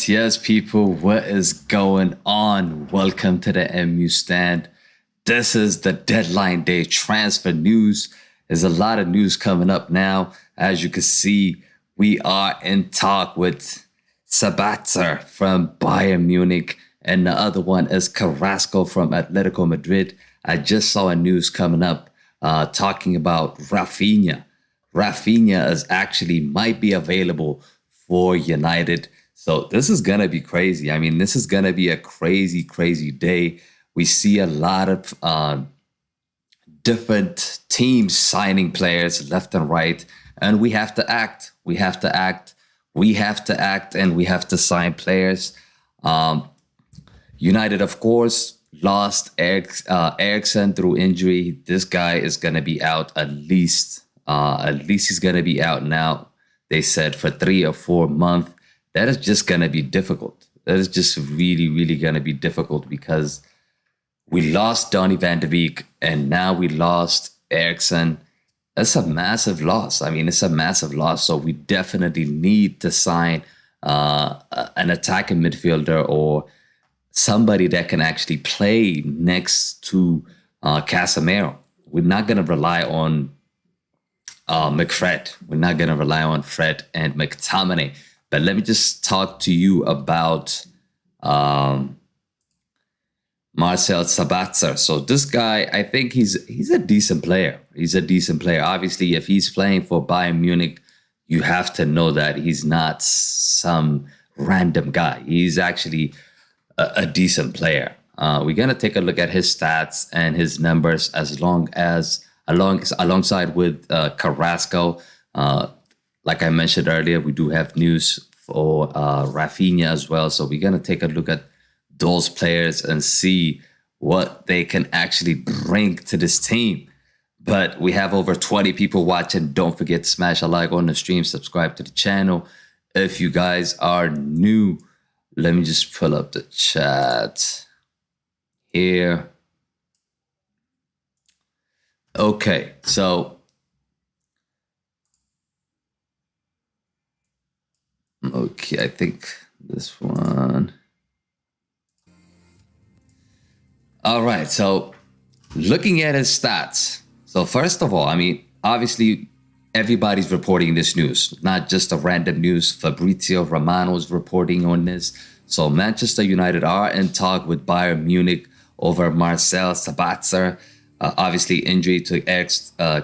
Yes, people, what is going on? Welcome to the MU Stand. This is the deadline day transfer news. There's a lot of news coming up now. As you can see, we are in talk with Sabitzer from Bayern Munich, and the other one is Carassco from Atletico Madrid. I just saw a news coming up talking about Raphinha. Raphinha is actually might be available for United. So this is going to be crazy. I mean, this is going to be a crazy day. We see a lot of different teams signing players left and right. And we have to act. We have to act. And we have to sign players. United, of course, lost Eriksen through injury. This guy is going to be out at least he's going to be out now. They said for 3 or 4 months. That is just going to be difficult. That is just really going to be difficult because we lost Donny van de Beek and now we lost Eriksen. That's a massive loss. I mean, it's a massive loss. So we definitely need to sign an attacking midfielder or somebody that can actually play next to Casemiro. We're not going to rely on McFred. We're not going to rely on Fred and McTominay. But let me just talk to you about Marcel Sabitzer. So this guy, I think he's a decent player. He's a decent player. Obviously, if he's playing for Bayern Munich, you have to know that he's not some random guy. He's actually a decent player. We're gonna take a look at his stats and his numbers alongside with Carrasco. Like I mentioned earlier, we do have news for Raphinha as well. So we're going to take a look at those players and see what they can actually bring to this team. But we have over 20 people watching. Don't forget to smash a like on the stream, subscribe to the channel. If you guys are new, let me just pull up the chat here. Okay, so okay, I think this one. All right, so looking at his stats. So first of all, I mean, obviously, everybody's reporting this news, not just a random news. Fabrizio Romano is reporting on this. So Manchester United are in talk with Bayern Munich over Marcel Sabitzer. Obviously, injury to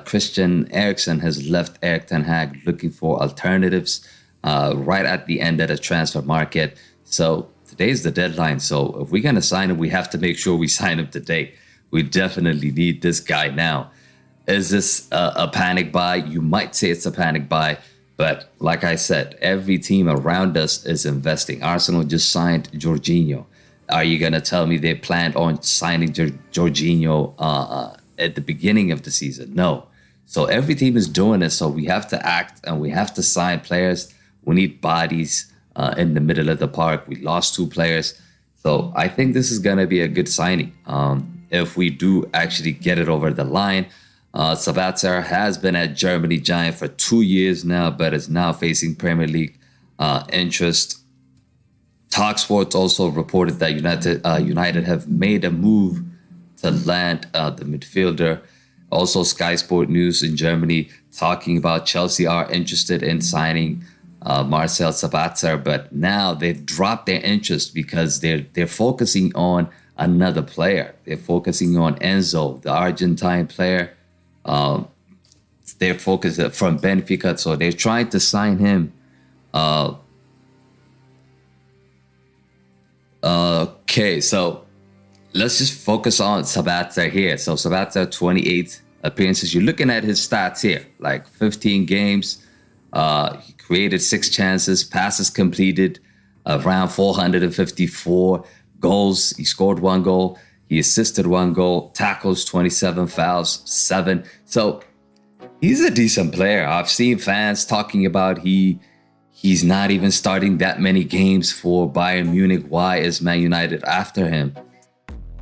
Christian Eriksen has left Ten Hag looking for alternatives. Right at the end of the transfer market. So today's the deadline. So if we're going to sign him, we have to make sure we sign him today. We definitely need this guy now. Is this a panic buy? You might say it's a panic buy. But like I said, every team around us is investing. Arsenal just signed Jorginho. Are you going to tell me they planned on signing Jorginho at the beginning of the season? No. So every team is doing this. So we have to act and we have to sign players. We need bodies in the middle of the park. We lost 2 players. So I think this is going to be a good signing. If we do actually get it over the line. Sabitzer has been at Germany Giant for 2 years now, but is now facing Premier League interest. TalkSport also reported that United have made a move to land the midfielder. Also, Sky Sport News in Germany talking about Chelsea are interested in signing Marcel Sabitzer, but now they've dropped their interest because they're focusing on another player. They're focusing on Enzo, the Argentine player. They're focused from Benfica, so they're trying to sign him. Okay, so let's just focus on Sabitzer here. So Sabitzer, 28 appearances. You're looking at his stats here, like 15 games. He created 6 chances, passes completed around 454, goals. He scored 1 goal. He assisted 1 goal, tackles 27, fouls 7. So he's a decent player. I've seen fans talking about he's not even starting that many games for Bayern Munich. Why is Man United after him?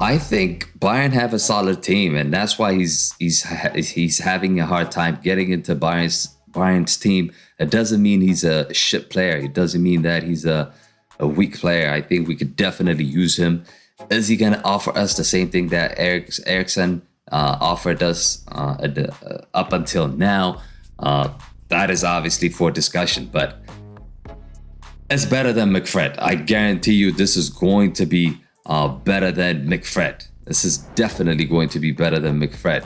I think Bayern have a solid team, and that's why he's having a hard time getting into Bayern's team. It doesn't mean he's a shit player. It doesn't mean that he's a weak player. I think we could definitely use him. Is he going to offer us the same thing that Eriksen offered us up until now? That is obviously for discussion, but it's better than McFred. I guarantee you this is going to be better than McFred. This is definitely going to be better than McFred.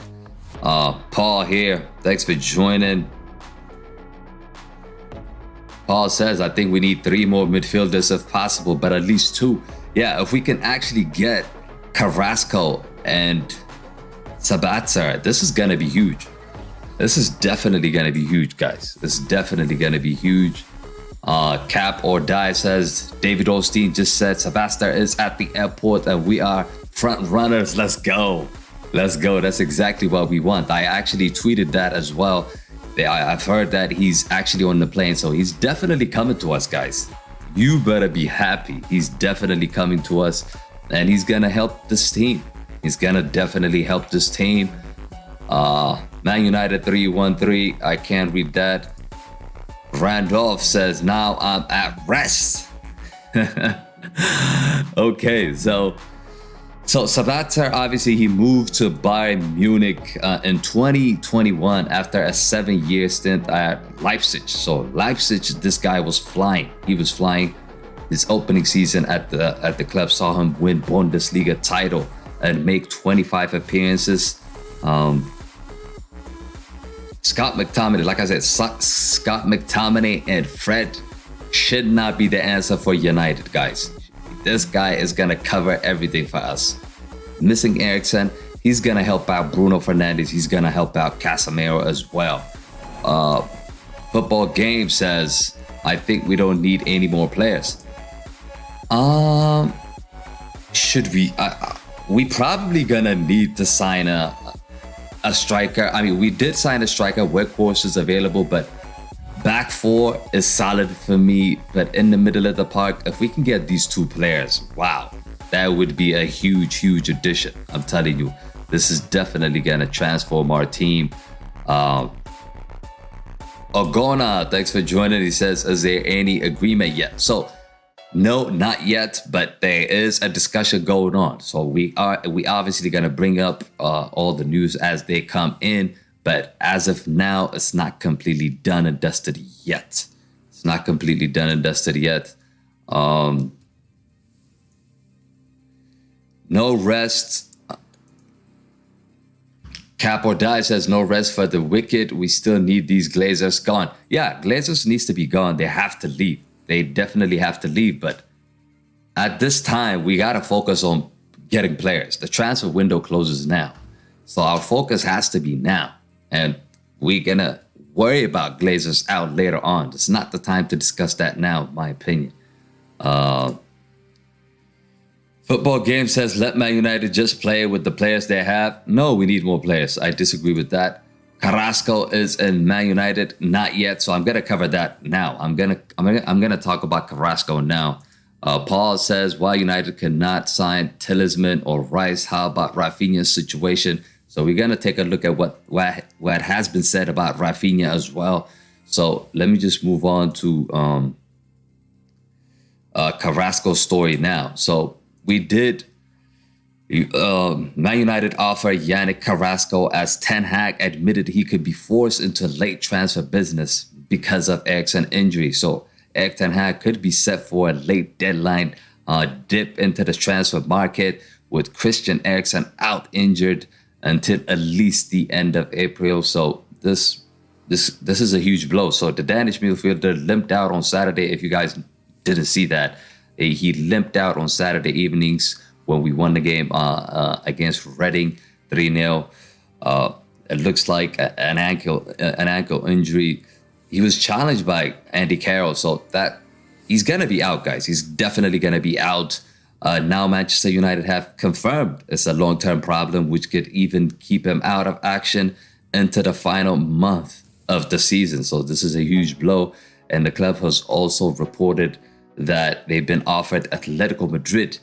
Paul here, thanks for joining. Paul says, I think we need 3 more midfielders if possible, but at least 2. Yeah, if we can actually get Carassco and Sabitzer, this is going to be huge. This is definitely going to be huge, guys. This is definitely going to be huge. Cap or Die says, David Osteen just said Sabitzer is at the airport and we are front runners. Let's go. Let's go. That's exactly what we want. I actually tweeted that as well. I've heard that he's actually on the plane, so he's definitely coming to us, guys. You better be happy. He's definitely coming to us, and he's gonna help this team. He's gonna definitely help this team. Man United 313. I can't read that. Randolph says, now I'm at rest. Okay, so Sabitzer, obviously, he moved to Bayern Munich in 2021 after a 7-year stint at Leipzig. So Leipzig, this guy was flying. He was flying. His opening season at the club saw him win Bundesliga title and make 25 appearances. Scott McTominay, like I said, Scott McTominay and Fred should not be the answer for United, guys. This guy is going to cover everything for us. Missing Eriksen, he's going to help out Bruno Fernandes. He's going to help out Casemiro as well. Football Game says, I think we don't need any more players. Should we? We probably going to need to sign a striker. I mean, we did sign a striker. Workhorse is available, but back 4 is solid for me, but in the middle of the park, if we can get these 2 players, wow, that would be a huge, huge addition. I'm telling you, this is definitely going to transform our team. Ogona, thanks for joining. He says, is there any agreement yet? So, no, not yet, but there is a discussion going on. So we obviously going to bring up all the news as they come in. But as of now, it's not completely done and dusted yet. It's not completely done and dusted yet. No rest. Cap or Die says no rest for the wicked. We still need these Glazers gone. Yeah, Glazers needs to be gone. They have to leave. They definitely have to leave. But at this time, we got to focus on getting players. The transfer window closes now. So our focus has to be now. And we're going to worry about Glazers out later on. It's not the time to discuss that now, in my opinion. Football Game says, let Man United just play with the players they have. No, we need more players. I disagree with that. Carrasco is in Man United, not yet. So I'm going to cover that now. I'm going to talk about Carrasco now. Paul says, why United cannot sign Talisman or Rice? How about Raphinha's situation? So we're going to take a look at what has been said about Raphinha as well. So let me just move on to Carrasco's story now. So we did Man United offer Yannick Carrasco as Ten Hag admitted he could be forced into late transfer business because of Eriksen injury. So Erik Ten Hag could be set for a late deadline dip into the transfer market with Christian Eriksen out injured until at least the end of April. So this is a huge blow. So the Danish midfielder limped out on Saturday. If you guys didn't see that, he limped out on Saturday evenings when we won the game against Reading 3-0. It looks like an ankle injury. He was challenged by Andy Carroll, so that he's gonna be out, guys. He's definitely gonna be out. Now Manchester United have confirmed it's a long-term problem, which could even keep him out of action into the final month of the season. So this is a huge blow. And the club has also reported that they've been offered Atletico Madrid,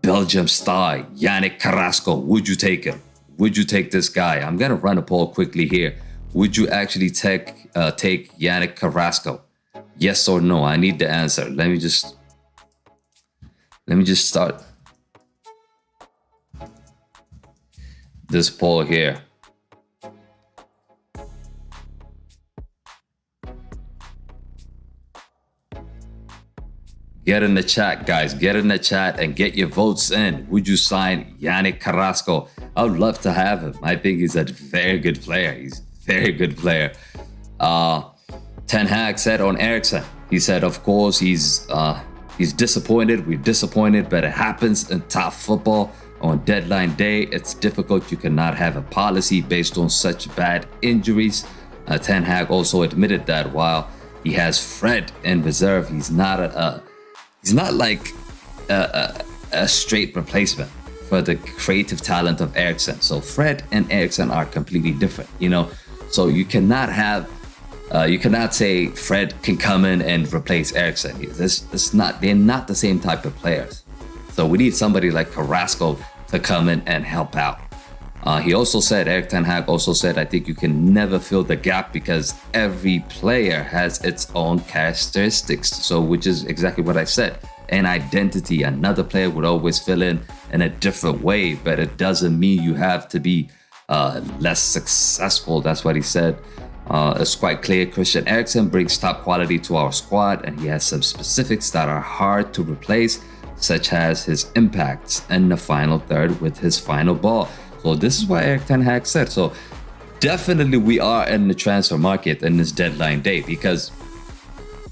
Belgium star Yannick Carrasco. Would you take him? Would you take this guy? I'm gonna run a poll quickly here. Would you actually take Yannick Carrasco? Yes or no? I need the answer. Let me just start this poll here. Get in the chat, guys. Get in the chat and get your votes in. Would you sign Yannick Carrasco? I would love to have him. I think he's a very good player. He's a very good player. Ten Hag said on Eriksen, he said, of course, he's disappointed. We're disappointed, but it happens in top football. On deadline day, it's difficult. You cannot have a policy based on such bad injuries. Ten Hag also admitted that while he has Fred in reserve, he's not like a straight replacement for the creative talent of Eriksen. So Fred and Eriksen are completely different, you know. So you cannot say Fred can come in and replace Eriksen. They're not the same type of players. So we need somebody like Carrasco to come in and help out. He also said, Erik Ten Hag also said, I think you can never fill the gap because every player has its own characteristics. So, which is exactly what I said. An identity. Another player would always fill in a different way, but it doesn't mean you have to be less successful. That's what he said. It's quite clear Christian Eriksen brings top quality to our squad, and he has some specifics that are hard to replace, such as his impacts in the final third with his final ball. So this is what Erik Ten Hag said. So definitely we are in the transfer market in this deadline day, because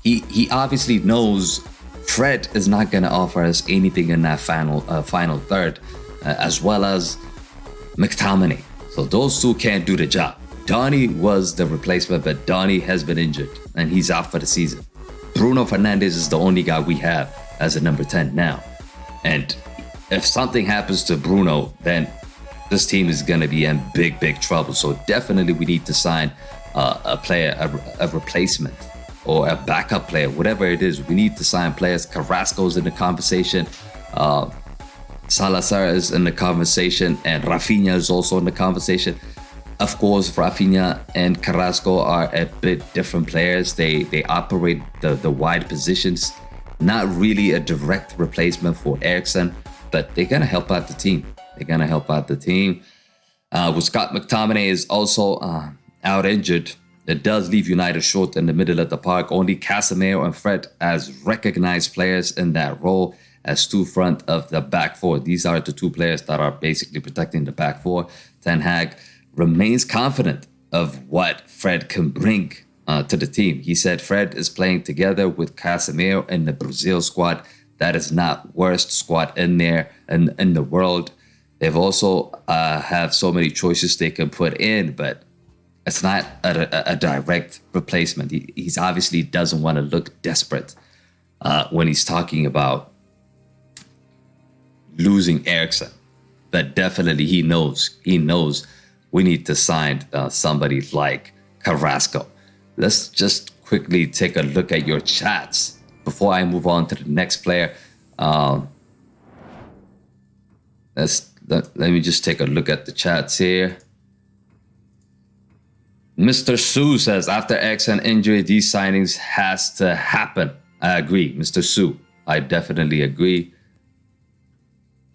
he obviously knows Fred is not going to offer us anything in that final third, as well as McTominay. So those two can't do the job. Donny was the replacement, but Donny has been injured and he's out for the season. Bruno Fernandes is the only guy we have as a number 10 now. And if something happens to Bruno, then this team is going to be in big trouble. So definitely we need to sign a player, a replacement or a backup player, whatever it is. We need to sign players. Carrasco's in the conversation. Salazar is in the conversation, and Raphinha is also in the conversation. Of course, Raphinha and Carrasco are a bit different players. They operate the wide positions. Not really a direct replacement for Eriksen, but they're going to help out the team. With Scott McTominay is also out injured. It does leave United short in the middle of the park. Only Casemiro and Fred as recognized players in that role as two front of the back four. These are the two players that are basically protecting the back four. Ten Hag remains confident of what Fred can bring to the team. He said Fred is playing together with Casemiro in the Brazil squad. That is not worst squad in there in the world. They've also have so many choices they can put in, but it's not a direct replacement. He's obviously doesn't want to look desperate when he's talking about losing Eriksen. But definitely he knows we need to sign somebody like Carrasco. Let's just quickly take a look at your chats before I move on to the next player. Let me just take a look at the chats here. Mr. Sue says, after Eriksen injury, these signings has to happen. I agree, Mr. Sue. I definitely agree.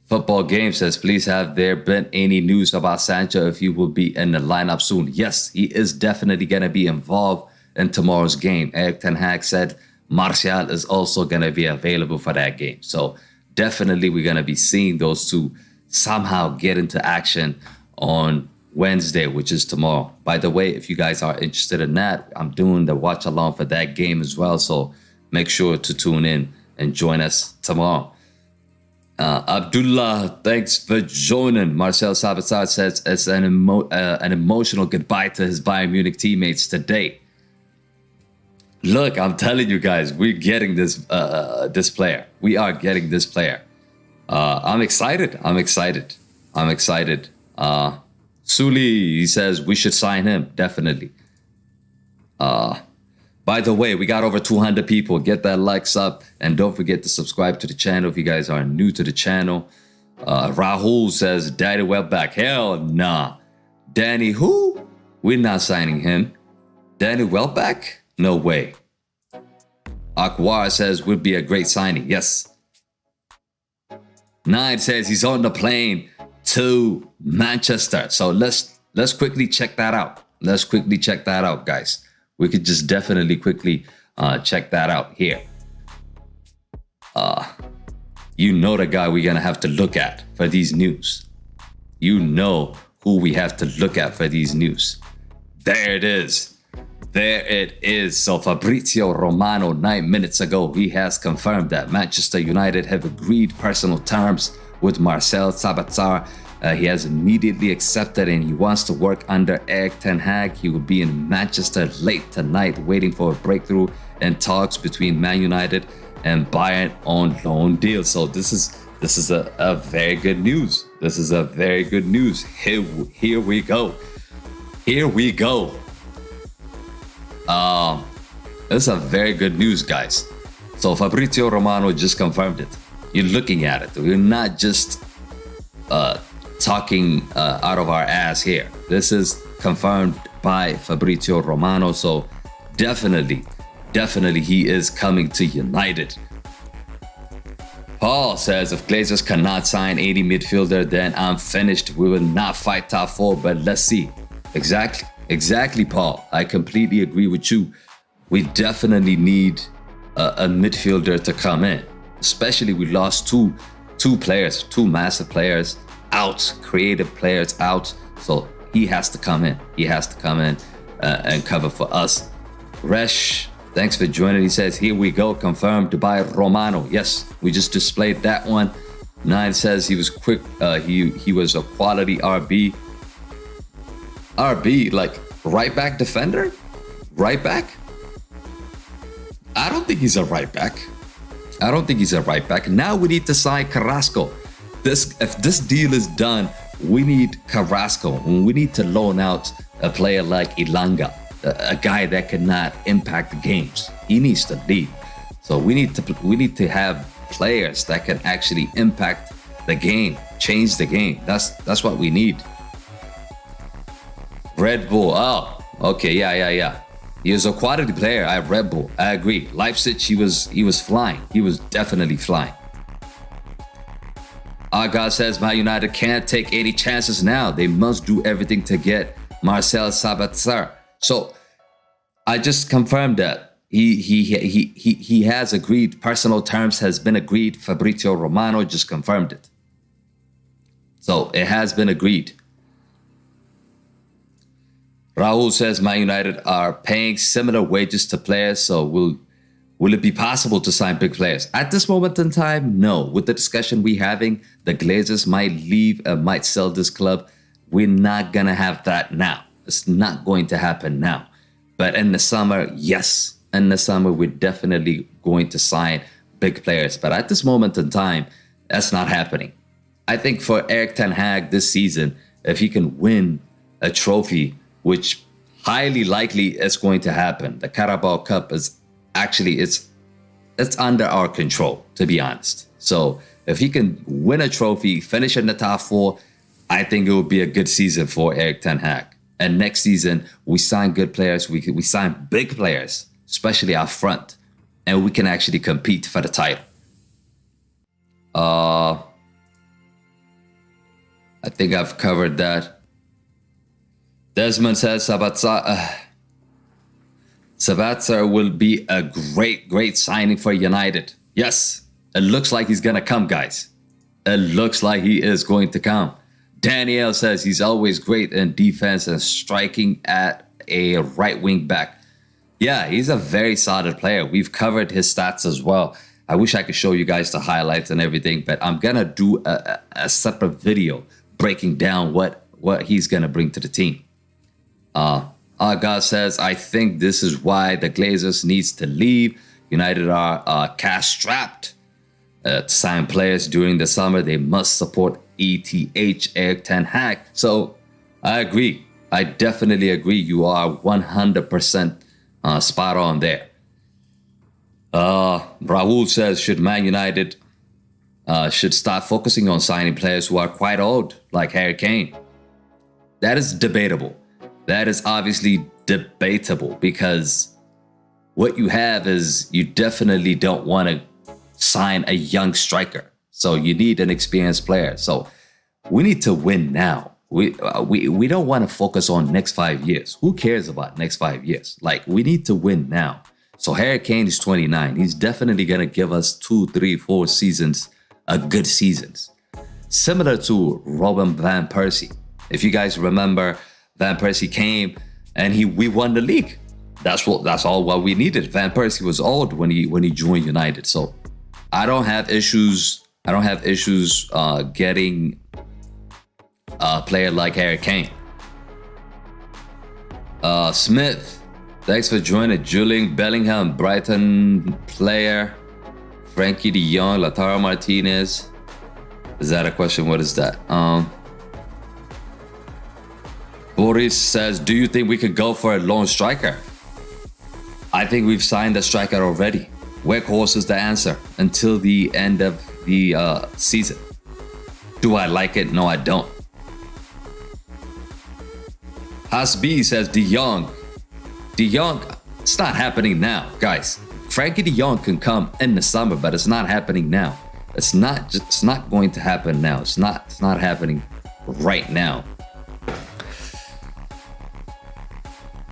Football Game says, please, have there been any news about Sancho if he will be in the lineup soon? Yes, he is definitely going to be involved in tomorrow's game. Erik Ten Hag said Martial is also going to be available for that game. So definitely we're going to be seeing those two somehow get into action on Wednesday, which is tomorrow. By the way, if you guys are interested in that, I'm doing the watch along for that game as well. So make sure to tune in and join us tomorrow. Abdullah, thanks for joining. Marcel Sabitzer says it's an emotional goodbye to his Bayern Munich teammates today. Look, I'm telling you guys, we're getting this player. We are getting this player. I'm excited. Suli, he says we should sign him, definitely. By the way, we got over 200 people. Get that likes up and don't forget to subscribe to the channel if you guys are new to the channel. Rahul says Danny Welbeck. Hell nah. Danny who? We're not signing him. Danny Welbeck? No way. Akwar says would be a great signing. Yes. Nine says he's on the plane to Manchester. So let's quickly check that out. Let's quickly check that out, guys. We could just definitely quickly check that out here. You know the guy we're going to have to look at for these news. You know who we have to look at for these news. There it is. There it is. So Fabrizio Romano, 9 minutes ago, he has confirmed that Manchester United have agreed personal terms with Marcel Sabitzer. He has immediately accepted and he wants to work under Erik Ten Hag. He will be in Manchester late tonight waiting for a breakthrough in talks between Man United and Bayern on loan deal. So this is a very good news. This is a very good news. Here we go. Here we go. This is a very good news, guys. So Fabrizio Romano just confirmed it. You're looking at it. We're not just talking out of our ass here. This is confirmed by Fabrizio Romano. So definitely he is coming to United. Paul says if Glazers cannot sign 80 midfielder, then I'm finished. We will not fight top four, but let's see. Exactly, Paul. I completely agree with you. We definitely need a midfielder to come in. Especially we lost two players, two massive players out, creative players out. So he has to come in. He has to come in and cover for us. Resh, thanks for joining. He says, here we go, confirmed by Romano. Yes, we just displayed that one. 9 says he was quick. He was a quality RB. RB, like right back defender? Right back? I don't think he's a right back. Now we need to sign Carassco. If this deal is done, we need Carrasco. We need to loan out a player like Ilanga, a guy that cannot impact the games. He needs to leave. So we need to have players that can actually impact the game, change the game. That's what we need. Red Bull. Oh, okay, yeah. He was a quality player at Red Bull. I agree. Leipzig, he was flying. He was definitely flying. Our God says Man United can't take any chances now. They must do everything to get Marcel Sabitzer. So I just confirmed that he has agreed. Personal terms has been agreed. Fabrizio Romano just confirmed it. So it has been agreed. Rahul says Man United are paying similar wages to players, so will it be possible to sign big players? At this moment in time, no. With the discussion we're having, the Glazers might leave and might sell this club. We're not going to have that now. It's not going to happen now. But in the summer, yes. In the summer, we're definitely going to sign big players. But at this moment in time, that's not happening. I think for Erik Ten Hag this season, if he can win a trophy, which highly likely is going to happen. The Carabao Cup is actually, it's under our control, to be honest. So if he can win a trophy, finish in the top four, I think it will be a good season for Erik Ten Hag. And next season, we sign good players. We sign big players, especially up front. And we can actually compete for the title. I think I've covered that. Desmond says Sabitzer. Sabitzer will be a great signing for United. Yes, it looks like he's going to come, guys. It looks like he is going to come. Daniel says he's always great in defense and striking at a right wing back. Yeah, he's a very solid player. We've covered his stats as well. I wish I could show you guys the highlights and everything, but I'm going to do a separate video breaking down what he's going to bring to the team. God says, I think this is why the Glazers needs to leave. United are cash strapped to sign players during the summer. They must support ETH Ten Hag. So I agree. I definitely agree. You are 100% spot on there. Raul says, should Man United should start focusing on signing players who are quite old, like Harry Kane? That is debatable. That is obviously debatable because what you have is you definitely don't want to sign a young striker. So you need an experienced player. So we need to win now. We don't want to focus on next 5 years. Who cares about next 5 years? Like, we need to win now. So Harry Kane is 29. He's definitely going to give us 2, 3, 4 seasons, good seasons. Similar to Robin Van Persie. If you guys remember, Van Persie came and we won the league. That's all what we needed. Van Persie was old when he joined United. So I don't have issues. I don't have issues getting a player like Harry Kane. Smith, thanks for joining. Julian Bellingham, Brighton player. Frankie de Jong, Lautaro Martinez. Is that a question? What is that? Boris says, do you think we could go for a lone striker? I think we've signed a striker already. Weghorst is the answer until the end of the season. Do I like it? No, I don't. Hasbi says De Jong. De Jong, it's not happening now, guys. Frankie de Jong can come in the summer, but it's not happening now. It's not going to happen now. It's not happening right now.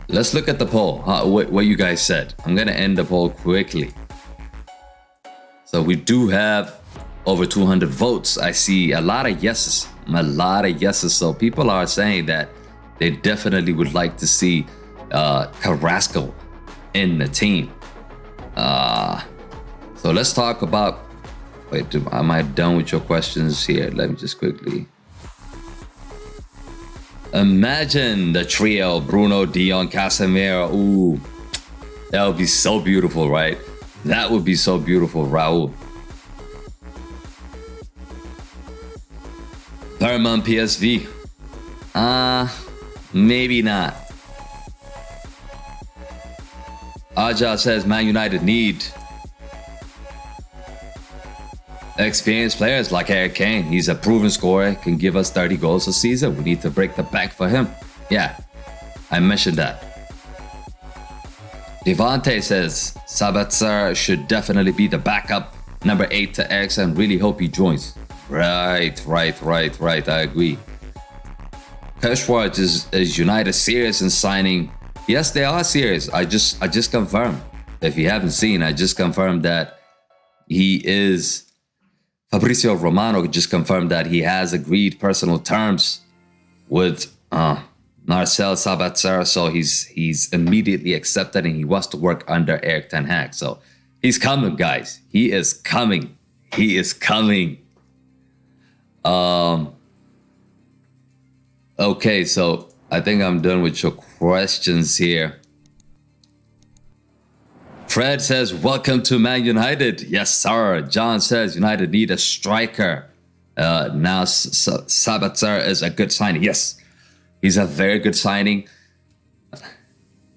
Let's look at the poll. What you guys said. I'm gonna end the poll quickly. So we do have over 200 votes. I see a lot of yeses. So people are saying that they definitely would like to see Carassco in the team. So let's talk about. Wait, am I done with your questions here? Let me just quickly. Imagine the trio: Bruno, De Jong, Casemiro. Ooh, that would be so beautiful, right? That would be so beautiful, Raul. Herman PSV. Maybe not. Aja says Man United need experienced players like Harry Kane. He's a proven scorer, can give us 30 goals a season. We need to break the bank for him. Yeah, I mentioned that. Devante says Sabitzer should definitely be the backup number 8 to Eriksen. Really hope he joins. Right. I agree. Rashford is United serious in signing? Yes, they are serious. I just confirmed. If you haven't seen, I just confirmed that he is. Fabrizio Romano just confirmed that he has agreed personal terms with Marcel Sabitzer, so he's immediately accepted and he wants to work under Erik Ten Hag. So he's coming, guys. He is coming. Okay, so I think I'm done with your questions here. Fred says, welcome to Man United. Yes, sir. John says, United need a striker. Now Sabitzer is a good signing. Yes, he's a very good signing.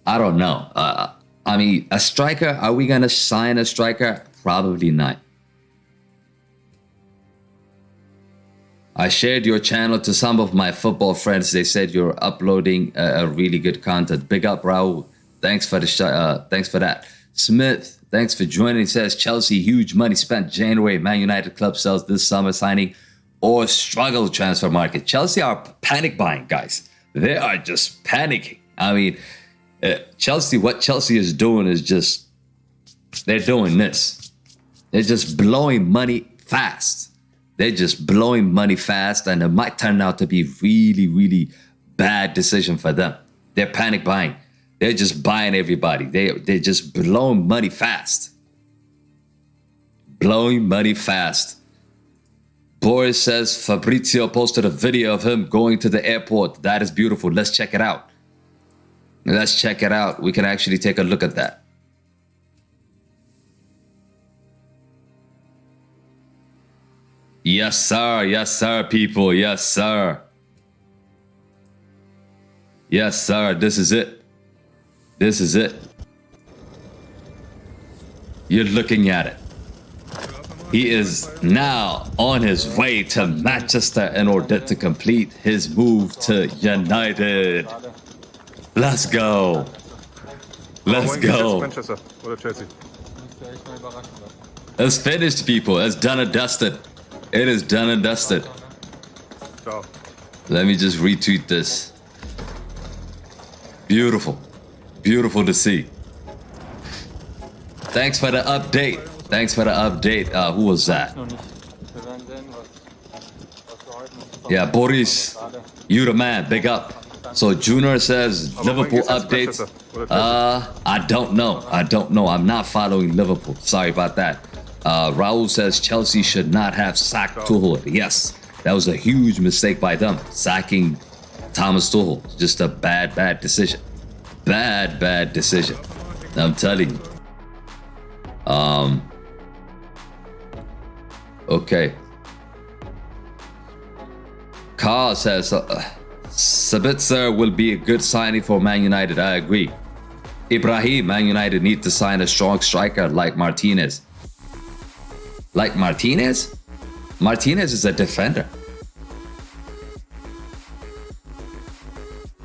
I don't know. I mean, a striker, are we going to sign a striker? Probably not. I shared your channel to some of my football friends. They said you're uploading a really good content. Big up, Raul. Thanks for that. Smith, thanks for joining. He says Chelsea, huge money spent January. Man United club sells this summer signing or struggle transfer market. Chelsea are panic buying, guys. They are just panicking. I mean, Chelsea, what Chelsea is doing is just, they're doing this. They're just blowing money fast. They're just blowing money fast, and it might turn out to be really, really bad decision for them. They're panic buying. They're just buying everybody. They're just blowing money fast. Blowing money fast. Boris says Fabrizio posted a video of him going to the airport. That is beautiful. Let's check it out. Let's check it out. We can actually take a look at that. Yes, sir. Yes, sir, people. Yes, sir. Yes, sir. This is it. This is it. You're looking at it. He is now on his way to Manchester in order to complete his move to United. Let's go. Let's go. It's finished, people. It's done and dusted. It is done and dusted. Let me just retweet this. Beautiful. Beautiful to see. Thanks for the update. Thanks for the update. Who was that? Yeah, Boris. You the man. Big up. So Junior says Liverpool updates. I don't know. I don't know. I'm not following Liverpool. Sorry about that. Raul says Chelsea should not have sacked Tuchel. Yes, that was a huge mistake by them. Sacking Thomas Tuchel. Just a bad decision. Bad decision. I'm telling you. Okay. Carl says Sabitzer will be a good signing for Man United. I agree. Ibrahim, Man United need to sign a strong striker like Martinez. Like Martinez? Martinez is a defender.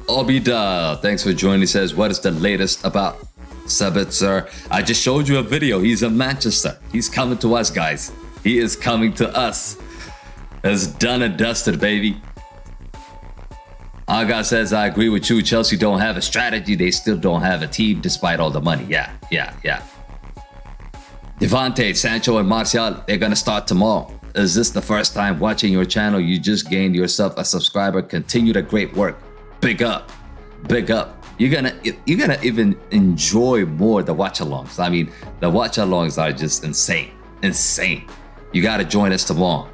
Obida, thanks for joining. He says, what is the latest about Sabitzer? I just showed you a video. He's in Manchester. He's coming to us, guys. He is coming to us. It's done and dusted, baby. Aga says, I agree with you. Chelsea don't have a strategy. They still don't have a team despite all the money. Yeah. Devante, Sancho, and Martial, they're going to start tomorrow. Is this the first time watching your channel? You just gained yourself a subscriber. Continue the great work. Big up. Big up. You're gonna even enjoy more the watch-alongs. I mean, the watch-alongs are just insane. Insane. You got to join us tomorrow.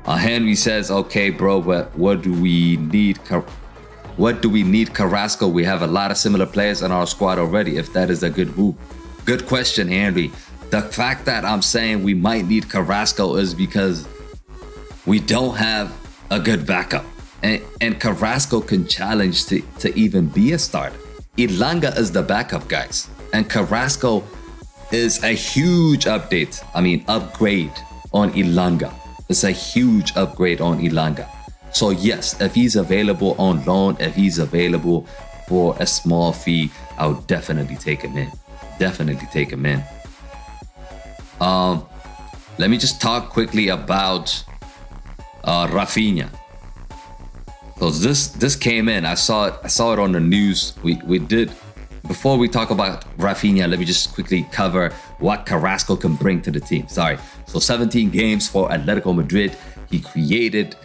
Henry says, okay, bro, but what do we need? What do we need Carrasco? We have a lot of similar players in our squad already, if that is a good move. Good question, Henry. The fact that I'm saying we might need Carrasco is because we don't have a good backup. And Carrasco can challenge to even be a starter. Ilanga is the backup, guys. And Carrasco is a huge upgrade on Ilanga. It's a huge upgrade on Ilanga. So yes, if he's available on loan, if he's available for a small fee, I would definitely take him in. Definitely take him in. Let me just talk quickly about Raphinha. So this came in. I saw it on the news. We did. Before we talk about Raphinha, let me just quickly cover what Carrasco can bring to the team. Sorry. So 17 games for Atletico Madrid. He created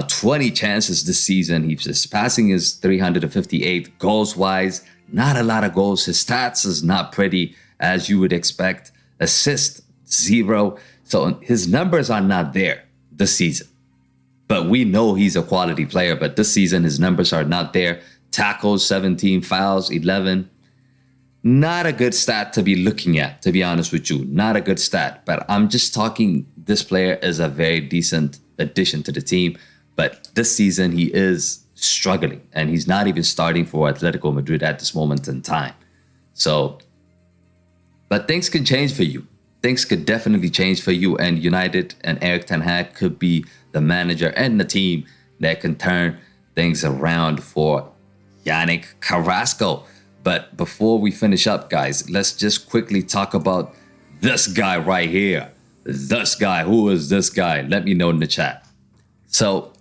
20 chances this season. He's surpassing his 358 goals-wise. Not a lot of goals. His stats is not pretty, as you would expect. Assist, 0. So his numbers are not there this season. But we know he's a quality player. But this season, his numbers are not there. Tackles, 17. Fouls, 11. Not a good stat to be looking at, to be honest with you. Not a good stat. But I'm just talking, this player is a very decent addition to the team. But this season, he is struggling. And he's not even starting for Atletico Madrid at this moment in time. So, but things can change for you. Things could definitely change for you. And United and Ten Hag could be the manager and the team that can turn things around for Yannick Carrasco. But before we finish up, guys, let's just quickly talk about this guy right here. This guy. Who is this guy? Let me know in the chat. So,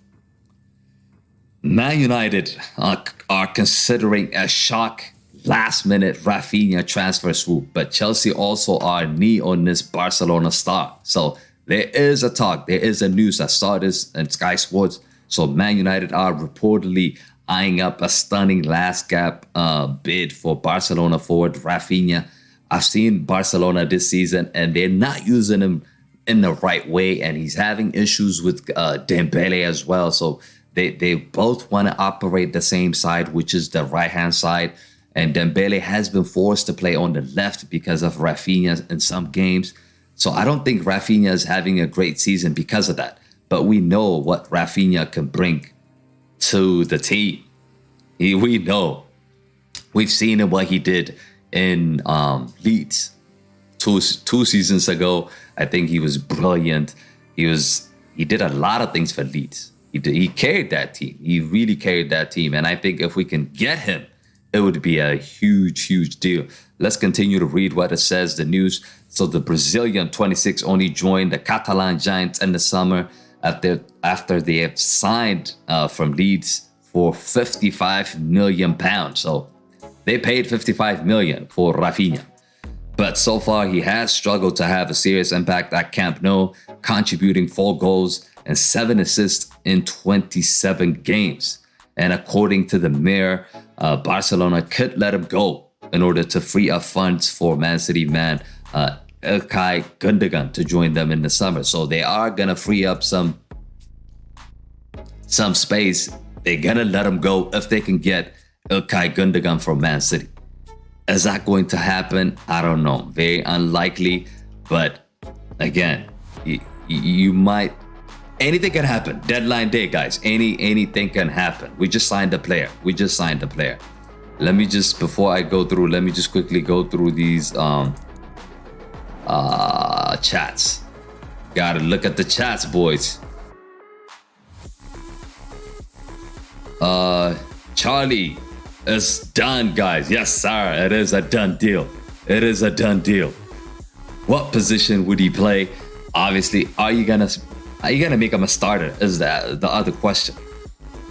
Man United are considering a shock last-minute Raphinha transfer swoop. But Chelsea also are knee on this Barcelona star. So there is a talk. There is a news. I saw this in Sky Sports. So Man United are reportedly eyeing up a stunning last gap bid for Barcelona forward Raphinha. I've seen Barcelona this season, and they're not using him in the right way, and he's having issues with Dembele as well. So they both want to operate the same side, which is the right-hand side. And Dembele has been forced to play on the left because of Raphinha in some games. So I don't think Raphinha is having a great season because of that. But we know what Raphinha can bring to the team. We know. We've seen what he did in Leeds two seasons ago. I think he was brilliant. He did a lot of things for Leeds. He carried that team. He really carried that team. And I think if we can get him, it would be a huge, huge deal. Let's continue to read what it says, the news. So the Brazilian 26 only joined the Catalan Giants in the summer after they have signed from Leeds for £55 million. So they paid $55 million for Raphinha. But so far, he has struggled to have a serious impact at Camp Nou, contributing 4 goals and 7 assists in 27 games. And according to the Mirror, Barcelona could let him go in order to free up funds for Man City man Ilkay Gundogan to join them in the summer. So they are going to free up some space. They're going to let him go if they can get Ilkay Gundogan from Man City. Is that going to happen? I don't know. Very unlikely. But again, you might. Anything can happen. Deadline day, guys. Anything can happen. We just signed a player. Let me just, before I go through, let me just quickly go through these chats. Gotta look at the chats, boys. Charlie, it's done, guys. Yes, sir. It is a done deal. What position would he play? Obviously, are you gonna make him a starter? Is that the other question?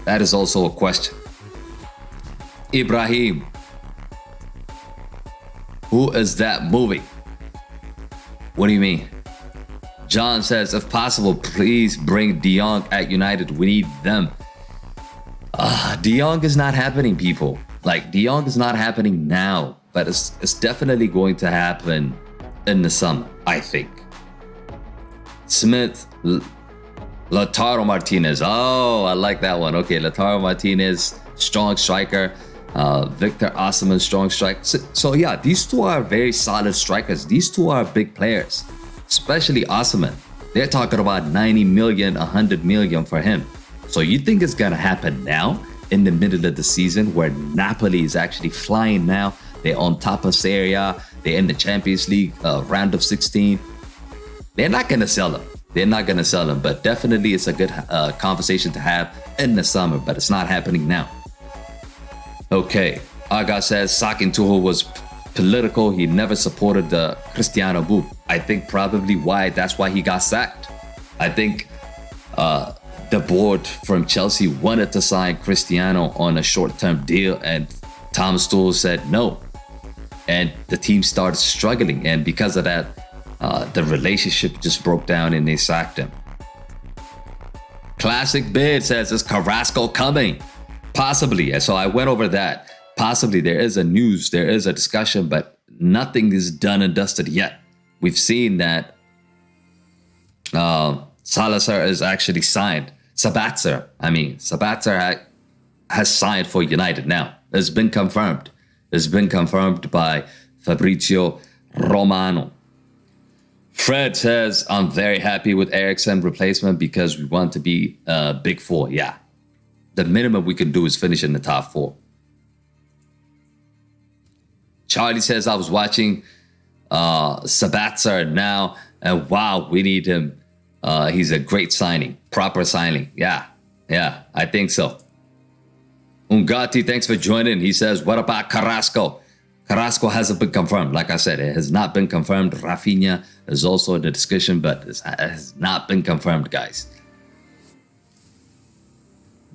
That is also a question. Ibrahim, who is that movie? What do you mean? John says, if possible, please bring De Jong at United. We need them. De Jong is not happening, people. Like, De Jong is not happening now, but it's definitely going to happen in the summer, I think. Smith, Lautaro Martinez. Oh, I like that one. Okay, Lautaro Martinez, strong striker. Victor Osimhen, strong striker. So yeah, these two are very solid strikers. These two are big players, especially Osimhen. They're talking about 90 million, 100 million for him. So you think it's gonna happen now in the middle of the season where Napoli is actually flying now? They're on top of Serie A. They're in the Champions League round of 16. They're not gonna sell him. But definitely it's a good conversation to have in the summer, but it's not happening now. Okay, Aga says sacking Tuchel was political. He never supported the Cristiano move. I think probably that's why he got sacked. I think the board from Chelsea wanted to sign Cristiano on a short-term deal, and Thomas Tuchel said no. And the team started struggling, and because of that, the relationship just broke down and they sacked him. Classic Bid says, is Carassco coming? Possibly. So I went over that. Possibly. There is a discussion, but nothing is done and dusted yet. We've seen that Salazar is actually signed. Sabitzer has signed for United now. It's been confirmed. It's been confirmed by Fabrizio Romano. Fred says, I'm very happy with Eriksen replacement because we want to be big four. Yeah. The minimum we can do is finish in the top 4. Charlie says, I was watching Sabitzer now, and wow, we need him. He's a great signing, proper signing. Yeah, I think so. Ungati, thanks for joining. He says, what about Carrasco? Carrasco hasn't been confirmed. Like I said, it has not been confirmed. Raphinha is also in the discussion, but it has not been confirmed, guys.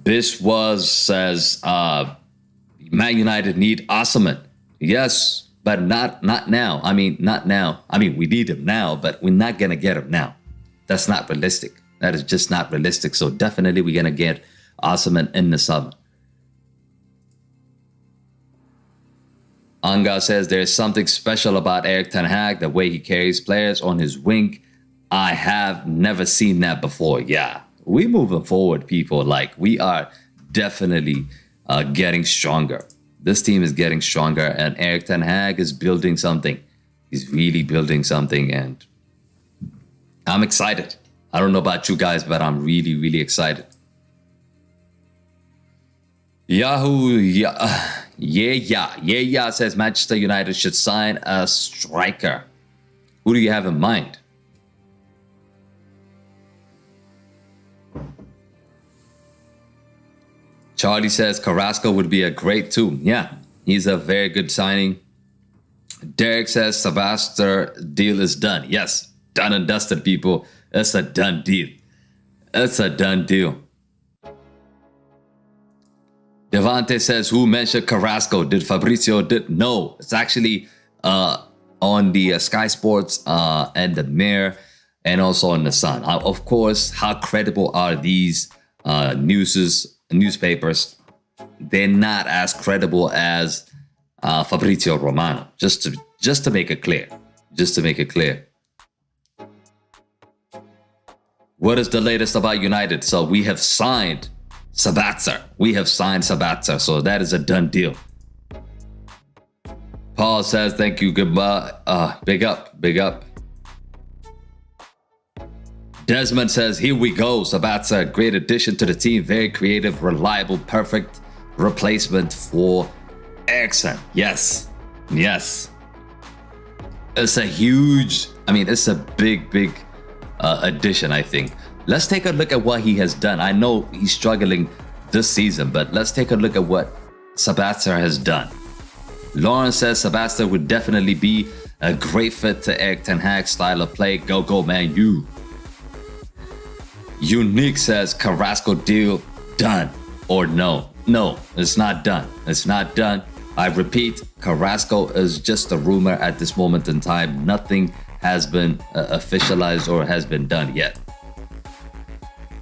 Says, Man United need Osimhen. Yes, but not now. I mean, not now. I mean, we need him now, but we're not going to get him now. That's not realistic. That is just not realistic. So definitely we're going to get Osimhen in the summer. Anga says there's something special about Erik Ten Hag, the way he carries players on his wing. I have never seen that before. Yeah, we moving forward, people. Like, we are definitely getting stronger. This team is getting stronger, and Erik Ten Hag is building something. He's really building something, and I'm excited. I don't know about you guys, but I'm really, really excited. Yahoo, yeah, says Manchester United should sign a striker. Who do you have in mind? Charlie says Carassco would be a great too. Yeah, he's a very good signing. Derek says Sabitzer deal is done. Yes, done and dusted, people. It's a done deal. It's a done deal. Devante says, who mentioned Carrasco? Did Fabrizio? No, it's actually on the Sky Sports and the Mirror, and also on the Sun. Of course, how credible are these newspapers? They're not as credible as Fabrizio Romano. Just to make it clear. Just to make it clear. What is the latest about United? So we have signed Sabitzer. We have signed Sabitzer, so that is a done deal. Paul says, thank you, goodbye. Big up, big up. Desmond says, here we go. Sabitzer, great addition to the team. Very creative, reliable, perfect replacement for Eriksen. Yes, yes. It's a huge, it's a big addition, I think. Let's take a look at what he has done. I know he's struggling this season, but let's take a look at what Sabitzer has done. Lawrence says Sabitzer would definitely be a great fit to Erik Ten Hag's style of play. Go, Man U. Unique says Carrasco deal done or no. No, it's not done. It's not done. I repeat, Carrasco is just a rumor at this moment in time. Nothing has been officialized or has been done yet.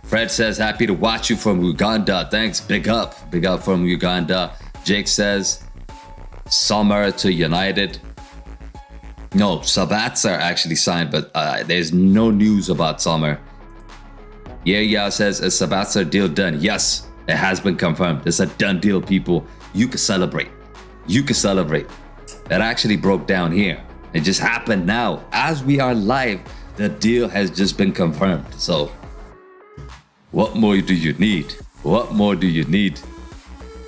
Fred says, happy to watch you from Uganda. Thanks. Big up from Uganda. Jake says, summer to United. No, Sabitzer actually signed, but there's no news about summer. Yeah, says, is Sabitzer deal done? Yes, it has been confirmed. It's a done deal, people. You can celebrate. You can celebrate. It actually broke down here. It just happened now. As we are live, the deal has just been confirmed. So, what more do you need? What more do you need?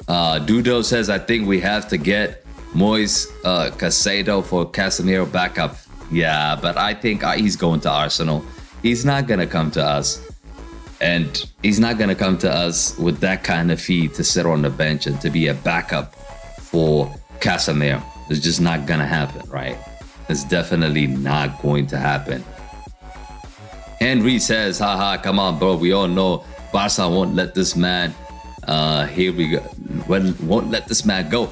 Dudo says, I think we have to get Moise Caicedo for Casemiro backup. Yeah, but I think he's going to Arsenal. He's not going to come to us. And he's not going to come to us with that kind of fee to sit on the bench and to be a backup for Casemiro. It's just not going to happen, right? It's definitely not going to happen. Henry says, haha, come on, bro. We all know Barca won't let this man, won't let this man go.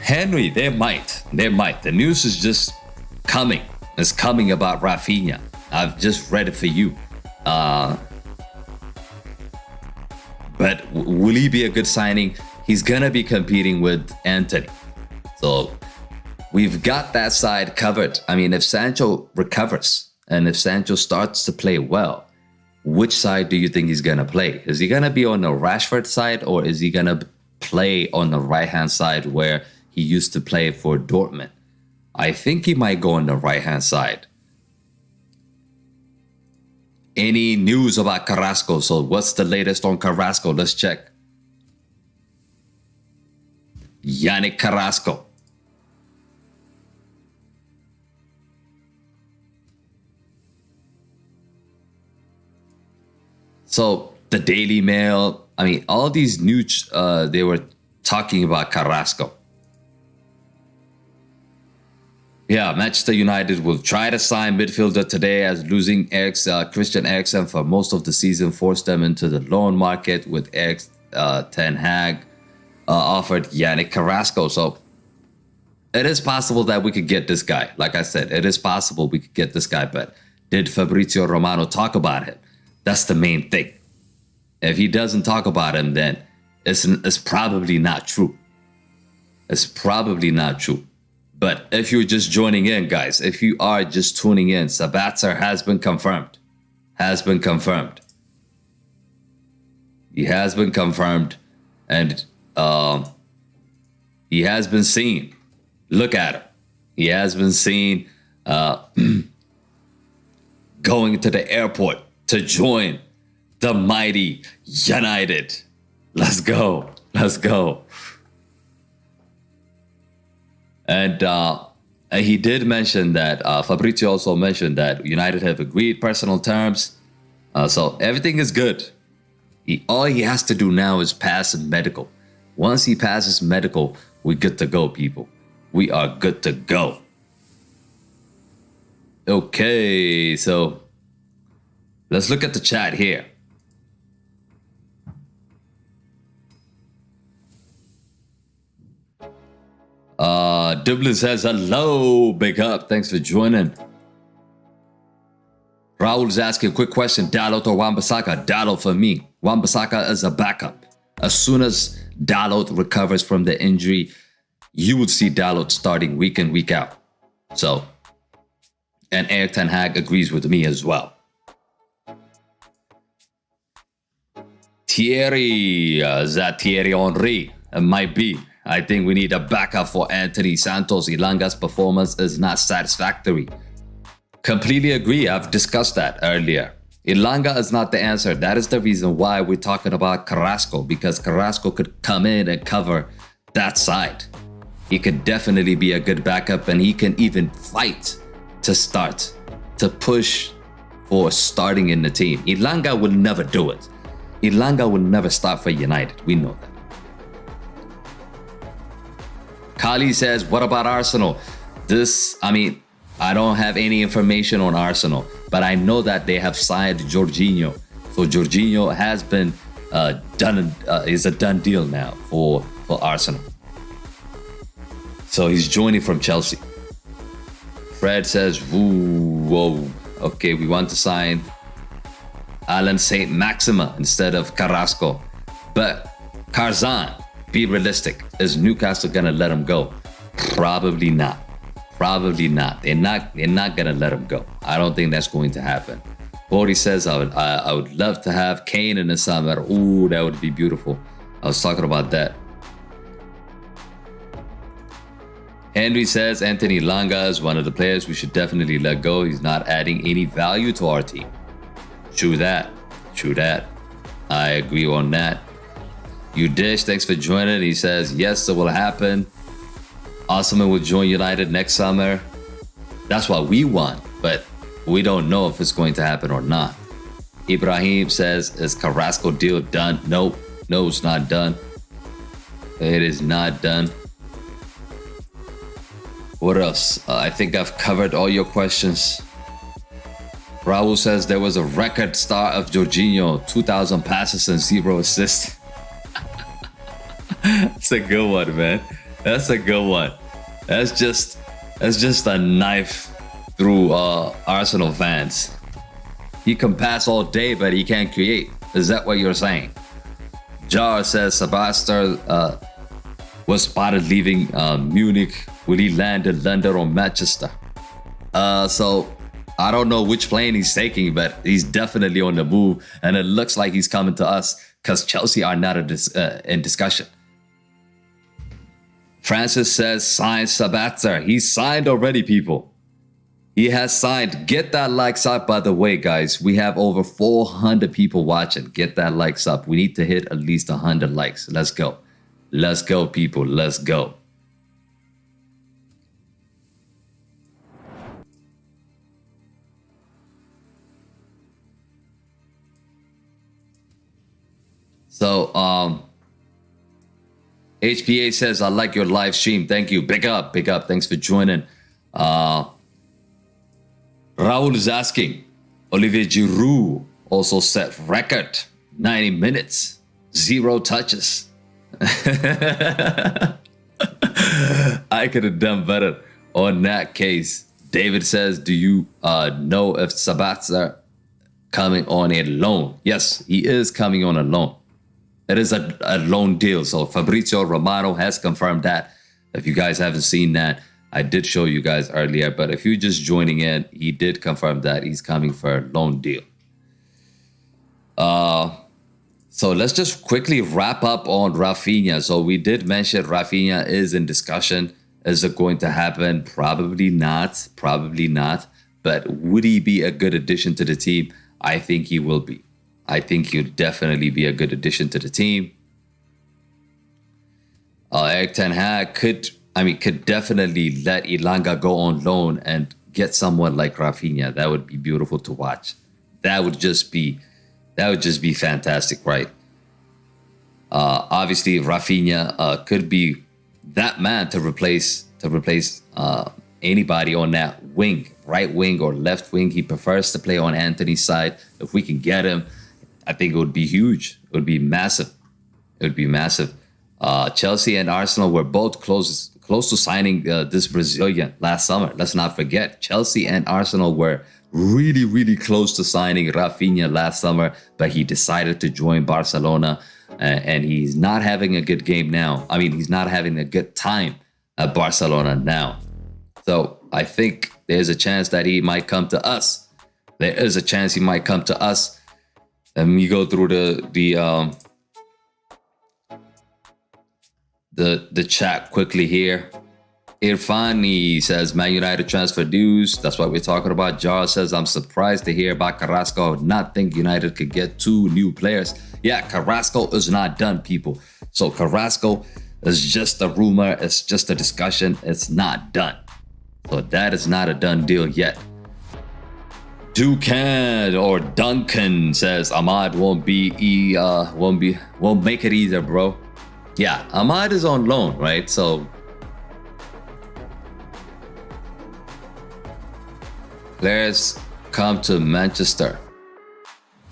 Henry, they might. The news is just coming. It's coming about Raphinha. I've just read it for you. But will he be a good signing? He's going to be competing with Antony. So we've got that side covered. If Sancho recovers, and if Sancho starts to play well, which side do you think he's going to play? Is he going to be on the Rashford side, or is he going to play on the right-hand side where he used to play for Dortmund? I think he might go on the right-hand side. Any news about Carrasco? So what's the latest on Carrasco? Let's check. Yannick Carrasco. So the Daily Mail, all these news, they were talking about Carrasco. Yeah, Manchester United will try to sign midfielder today, as losing Christian Eriksen for most of the season forced them into the loan market, with Ten Hag offered Yannick Carrasco. So it is possible that we could get this guy. Like I said, it is possible we could get this guy, but did Fabrizio Romano talk about him? That's the main thing. If he doesn't talk about him, then it's probably not true. It's probably not true. But if you're just joining in, guys, if you are just tuning in, Sabitzer has been confirmed. Has been confirmed. He has been confirmed, and he has been seen. Look at him. He has been seen going to the airport to join the mighty United. Let's go. Let's go. And he did mention that, Fabrizio also mentioned that United have agreed personal terms. So everything is good. All he has to do now is pass medical. Once he passes medical, we're good to go, people. We are good to go. Okay, so let's look at the chat here. Dublin says, hello, big up. Thanks for joining. Raul is asking, quick question, Dalot or Wan-Bissaka? Dalot for me. Wan-Bissaka is a backup. As soon as Dalot recovers from the injury, you would see Dalot starting week in, week out. So, and Ten Hag agrees with me as well. Thierry, is that Thierry Henry? It might be. I think we need a backup for Antony. Santos Ilanga's performance is not satisfactory. Completely agree. I've discussed that earlier. Ilanga is not the answer. That is the reason why we're talking about Carassco, because Carassco could come in and cover that side. He could definitely be a good backup, and he can even fight to start, to push for starting in the team. Ilanga will never do it. Ilanga will never start for United. We know that. Kali says, what about Arsenal? I don't have any information on Arsenal, but I know that they have signed Jorginho. So Jorginho has been is a done deal now for Arsenal. So he's joining from Chelsea. Fred says, whoa, okay, we want to sign Alan St. Maxima instead of Carrasco. But Karzan, be realistic. Is Newcastle gonna let him go? Probably not. Probably not. They're not gonna let him go. I don't think that's going to happen. Bodhi says, I would love to have Kane in the summer. Ooh, that would be beautiful. I was talking about that. Henry says, Antony Langa is one of the players we should definitely let go. He's not adding any value to our team. True that. True that. I agree on that. You Dish, thanks for joining. He says, yes, it will happen. Osman will join United next summer. That's what we want, but we don't know if it's going to happen or not. Ibrahim says, is Carrasco deal done? Nope. No, it's not done. It is not done. What else? I think I've covered all your questions. Raul says there was a record start of Jorginho, 2,000 passes and 0 assists. That's a good one, man. That's a good one. That's just a knife through Arsenal fans. He can pass all day, but he can't create. Is that what you're saying? Jar says Sabitzer was spotted leaving Munich. Will he land in London or Manchester? So I don't know which plane he's taking, but he's definitely on the move, and it looks like he's coming to us because Chelsea are not in discussion. Francis says, sign Sabitzer. He's signed already, people. He has signed. Get that likes up, by the way, guys. We have over 400 people watching. Get that likes up. We need to hit at least 100 likes. Let's go. Let's go, people. Let's go. So, HPA says, I like your live stream. Thank you. Big up. Big up. Thanks for joining. Raul is asking, Olivier Giroud also set record 90 minutes, 0 touches. I could have done better on that case. David says, do you know if Sabitzer coming on a loan? Yes, he is coming on a loan. It is a loan deal. So Fabrizio Romano has confirmed that. If you guys haven't seen that, I did show you guys earlier. But if you're just joining in, he did confirm that he's coming for a loan deal. So let's just quickly wrap up on Raphinha. So we did mention Raphinha is in discussion. Is it going to happen? Probably not. Probably not. But would he be a good addition to the team? I think he will be. I think he'll definitely be a good addition to the team. Erik Ten Hag could definitely let Elanga go on loan and get someone like Raphinha. That would be beautiful to watch. That would just be fantastic, right? Obviously, Raphinha could be that man to replace anybody on that wing, right wing or left wing. He prefers to play on Antony's side. If we can get him, I think it would be huge. It would be massive. It would be massive. Chelsea and Arsenal were both close to signing this Brazilian last summer. Let's not forget, Chelsea and Arsenal were really, really close to signing Raphinha last summer, but he decided to join Barcelona, and he's not having a good game now. I mean, he's not having a good time at Barcelona now. So I think there's a chance that he might come to us. There is a chance he might come to us. Let me go through the chat quickly here. Irfani says, Man United transfer news. That's what we're talking about. Jar says, I'm surprised to hear about Carassco. Not think United could get 2 new players. Yeah, Carrasco is not done, people. So Carrasco is just a rumor. It's just a discussion. It's not done. So that is not a done deal yet. Duncan says Ahmad won't make it either, bro. Yeah, Ahmad is on loan, right? So players come to Manchester.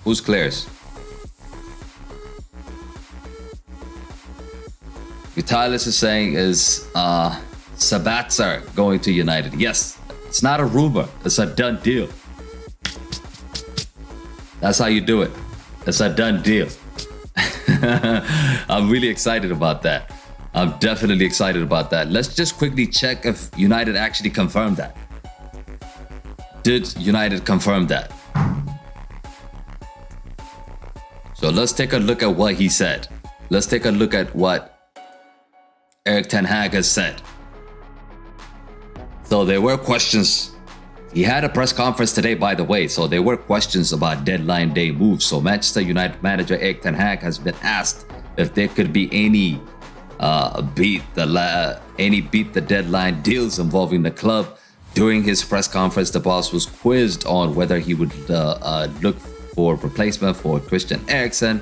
Who's players? Vitalis is saying is Sabitzer going to United. Yes, it's not a rumor. It's a done deal. That's how you do it. It's a done deal. I'm really excited about that. I'm definitely excited about that. Let's just quickly check if United actually confirmed that. Did United confirm that? So let's take a look at what he said. Let's take a look at what Erik Ten Hag has said. So there were questions. He had a press conference today, by the way. So there were questions about deadline day moves. So Manchester United manager Erik Ten Hag has been asked if there could be any beat the deadline deals involving the club. During his press conference, the boss was quizzed on whether he would look for replacement for Christian Eriksen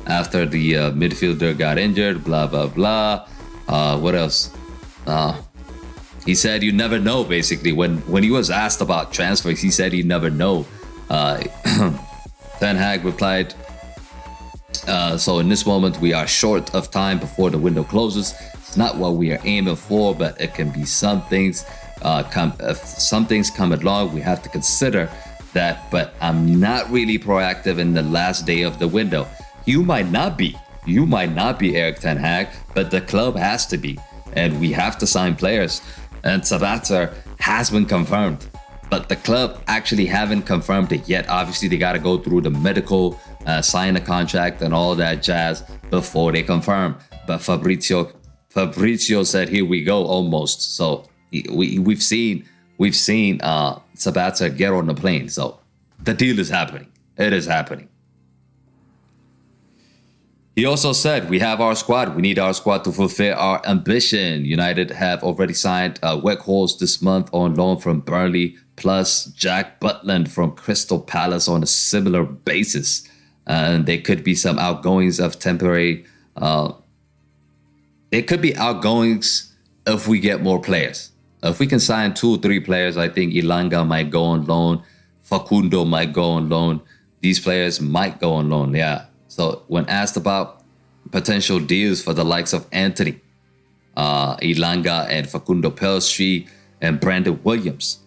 after the midfielder got injured. Blah blah blah. What else? He said you never know, basically. When he was asked about transfers, he said he never know. Ten Hag replied, so in this moment, we are short of time before the window closes. It's not what we are aiming for, but it can be some things. If some things come along, we have to consider that. But I'm not really proactive in the last day of the window. You might not be. You might not be, Erik Ten Hag, but the club has to be. And we have to sign players. And Sabitzer has been confirmed, but the club actually haven't confirmed it yet. Obviously, they got to go through the medical, sign a contract and all that jazz before they confirm. But Fabrizio said, here we go, almost. So we've seen Sabitzer get on the plane. So the deal is happening. It is happening. He also said, we have our squad. We need our squad to fulfill our ambition. United have already signed Weghorst this month on loan from Burnley, plus Jack Butland from Crystal Palace on a similar basis. And there could be some outgoings of temporary. There could be outgoings if we get more players. If we can sign 2 or 3 players, I think Elanga might go on loan. Facundo might go on loan. These players might go on loan, yeah. So when asked about potential deals for the likes of Antony, Elanga and Facundo Pelstri and Brandon Williams.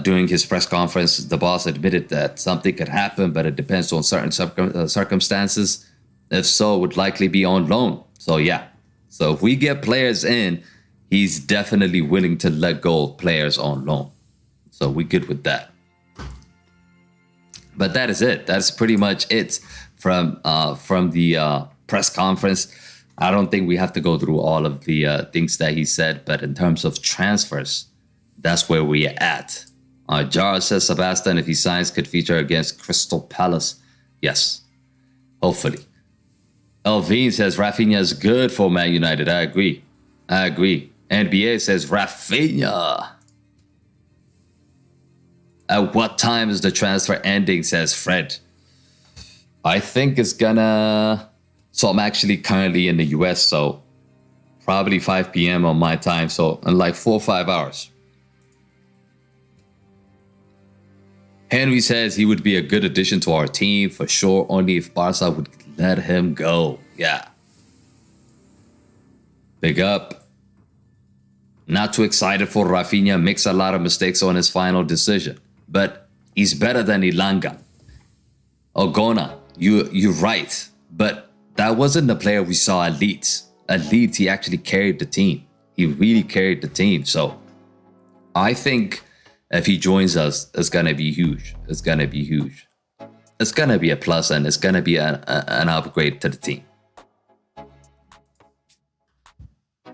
During his press conference, the boss admitted that something could happen, but it depends on certain circumstances. If so, it would likely be on loan. So yeah. So if we get players in, he's definitely willing to let go of players on loan. So we're good with that. But that is it. That's pretty much it from the press conference. I don't think we have to go through all of the things that he said, but in terms of transfers, that's where we're at. Jara says Sebastian, if he signs, could feature against Crystal Palace. Yes, hopefully. Elvine says Raphinha is good for Man United. I agree. NBA says Raphinha. At what time is the transfer ending, says Fred. I think it's gonna... So I'm actually currently in the US, so probably 5 p.m. on my time. So in like 4 or 5 hours. Henry says he would be a good addition to our team for sure, only if Barca would let him go. Yeah. Big up. Not too excited for Raphinha. Makes a lot of mistakes on his final decision. But he's better than Elanga. Ogona, you're right. But that wasn't the player we saw at Leeds. At Leeds, he actually carried the team. He really carried the team. So I think if he joins us, it's going to be huge. It's going to be huge. It's going to be a plus, and it's going to be an upgrade to the team.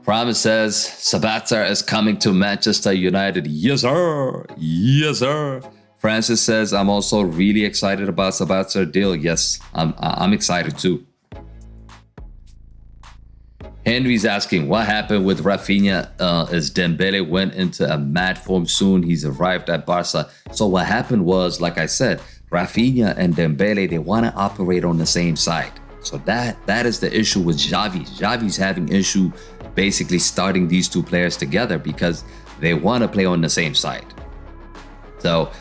Promise says Sabitzer is coming to Manchester United. Yes, sir. Yes, sir. Francis says I'm also really excited about Sabitzer deal. Yes, I'm excited too. Henry's asking what happened with Raphinha as Dembele went into a mad form soon. He's arrived at Barca. So what happened was, like I said, Raphinha and Dembele, they want to operate on the same side. So that is the issue with Xavi. Xavi's having issue basically starting these two players together because they want to play on the same side. So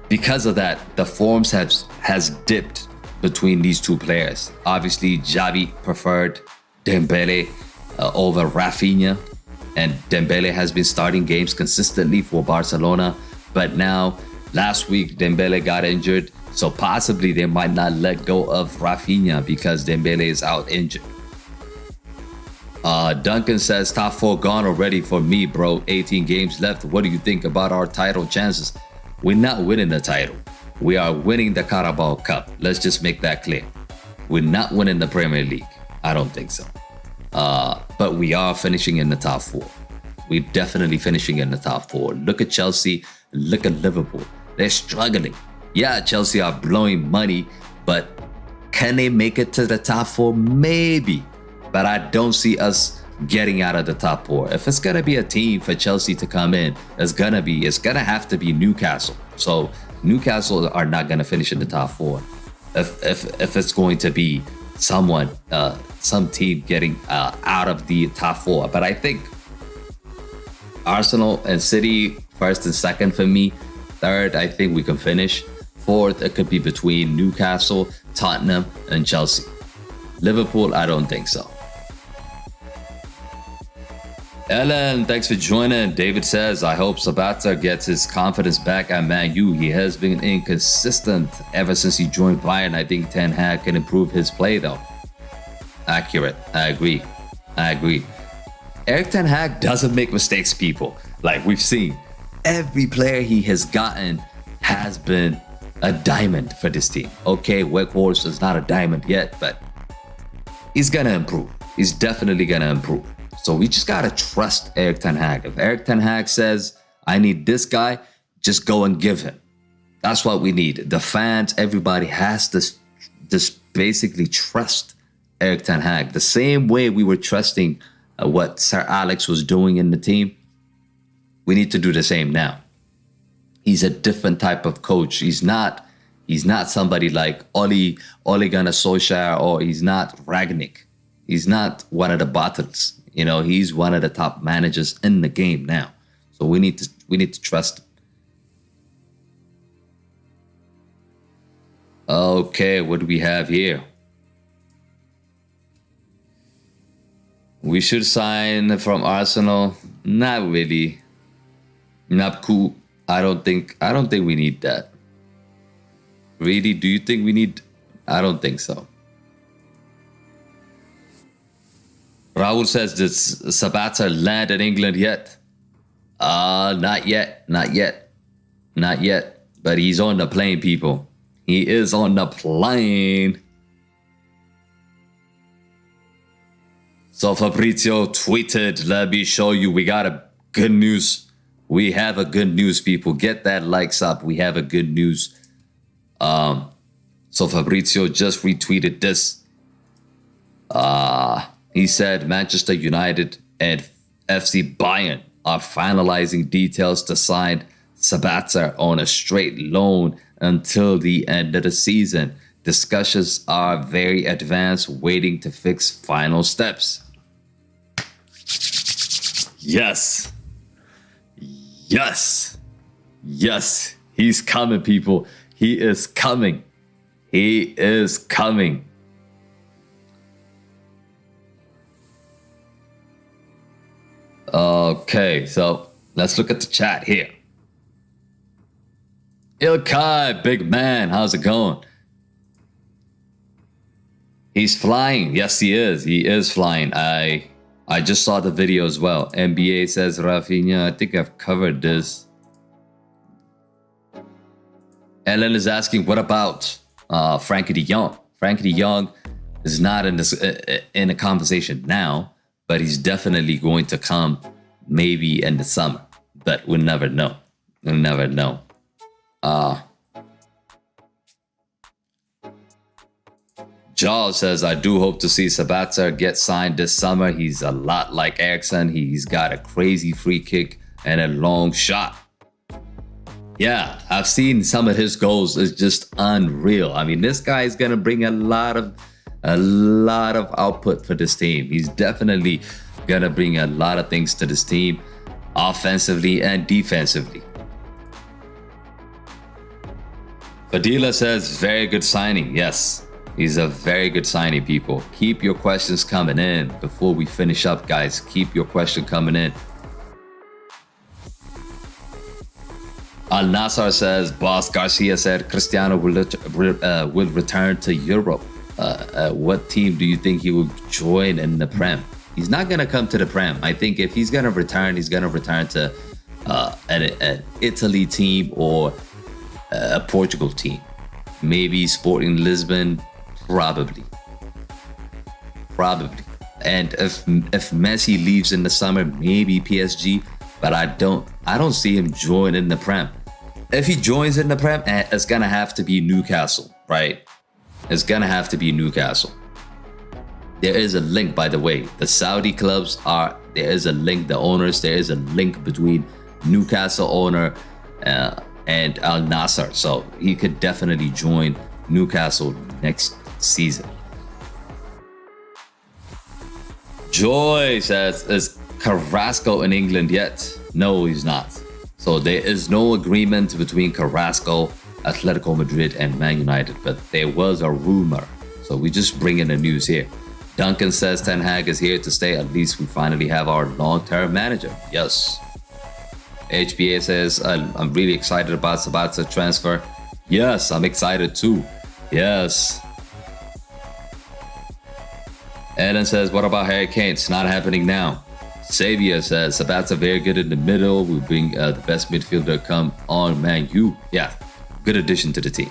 because of that, the forms has dipped between these two players. Obviously, Xavi preferred Dembele over Raphinha, and Dembele has been starting games consistently for Barcelona, but now last week Dembele got injured, so possibly they might not let go of Raphinha because Dembele is out injured. Duncan says top 4 gone already for me, bro. 18 games left. What do you think about our title chances? We're not winning the title. We are winning the Carabao Cup. Let's just make that clear. We're not winning the Premier League. I don't think so. But we are finishing in the top 4. We're definitely finishing in the top 4. Look at Chelsea. Look at Liverpool. They're struggling. Yeah, Chelsea are blowing money, but can they make it to the top 4? Maybe. But I don't see us getting out of the top 4. If it's going to be a team for Chelsea to come in, it's going to have to be Newcastle. So Newcastle are not going to finish in the top 4. If it's going to be someone, some team getting out of the top 4. But I think Arsenal and City, first and second for me. Third, I think we can finish. Fourth, it could be between Newcastle, Tottenham, and Chelsea. Liverpool, I don't think so. Ellen, thanks for joining. David says, I hope Sabitzer gets his confidence back at Man U. He has been inconsistent ever since he joined Bayern. I think Ten Hag can improve his play, though. Accurate. I agree. Erik Ten Hag doesn't make mistakes, people. Like we've seen, every player he has gotten has been a diamond for this team. Okay, Weghorst is not a diamond yet, but he's going to improve. He's definitely going to improve. So we just got to trust Erik Ten Hag. If Erik Ten Hag says, I need this guy, just go and give him. That's what we need. The fans, everybody has to just basically trust Erik Ten Hag. The same way we were trusting what Sir Alex was doing in the team, we need to do the same now. He's a different type of coach. He's not somebody like Ole Gunnar Solskjaer, or he's not Ragnick. He's not one of the bottles. You know, he's one of the top managers in the game now. So we need to trust him. Okay, what do we have here? We should sign from Arsenal. Not really. Not cool. I don't think we need that. Really? Do you think we need? I don't think so. Raul says, did Sabitzer land in England yet? Not yet. Not yet. Not yet. But he's on the plane, people. He is on the plane. So Fabrizio tweeted, let me show you. We got a good news. We have a good news, people. Get that likes up. We have a good news. So Fabrizio just retweeted this. He said Manchester United and FC Bayern are finalizing details to sign Sabitzer on a straight loan until the end of the season. Discussions are very advanced, waiting to fix final steps. Yes. Yes. Yes. He's coming, people. He is coming. He is coming. Okay, so let's look at the chat here. Ilkay, big man, how's it going? He's flying. Yes, he is. He is flying. I just saw the video as well. NBA says Raphinha. I think I've covered this. Ellen is asking, what about Frankie de Jong? Frankie de Jong is not in this in a conversation now, but he's definitely going to come maybe in the summer. But we'll never know. We'll never know. Jaws says, I do hope to see Sabitzer get signed this summer. He's a lot like Eriksen. He's got a crazy free kick and a long shot. Yeah, I've seen some of his goals. It's just unreal. I mean, this guy is going to bring a lot of output for this team. He's definitely going to bring a lot of things to this team, offensively and defensively. Fadila says, very good signing. Yes, he's a very good signing, people. Keep your questions coming in before we finish up, guys. Keep your question coming in. Al Nassar says, Boss Garcia said Cristiano will return to Europe. What team do you think he will join in the Prem? He's not going to come to the Prem. I think if he's going to return, he's going to return to an Italy team or a Portugal team. Maybe Sporting Lisbon, probably. And if Messi leaves in the summer, maybe PSG. But I don't see him join in the Prem. If he joins in the Prem, it's gonna have to be Newcastle, right? It's gonna have to be Newcastle. There is a link, by the way. The Saudi clubs are. There is a link. The owners. There is a link between Newcastle owner and Al Nassr. So he could definitely join Newcastle next season. Joy says, is Carassco in England yet? No, he's not. So there is no agreement between Carrasco, Atletico Madrid, and Man United, but there was a rumor. So we just bring in the news here. Duncan says Ten Hag is here to stay. At least we finally have our long-term manager. Yes. HBA says, I'm really excited about Sabitzer transfer. Yes, I'm excited too. Yes. Ellen says, what about Harry Kane? It's not happening now. Xavier says, Sabitzer very good in the middle. We bring the best midfielder come on Man U. Yeah, good addition to the team.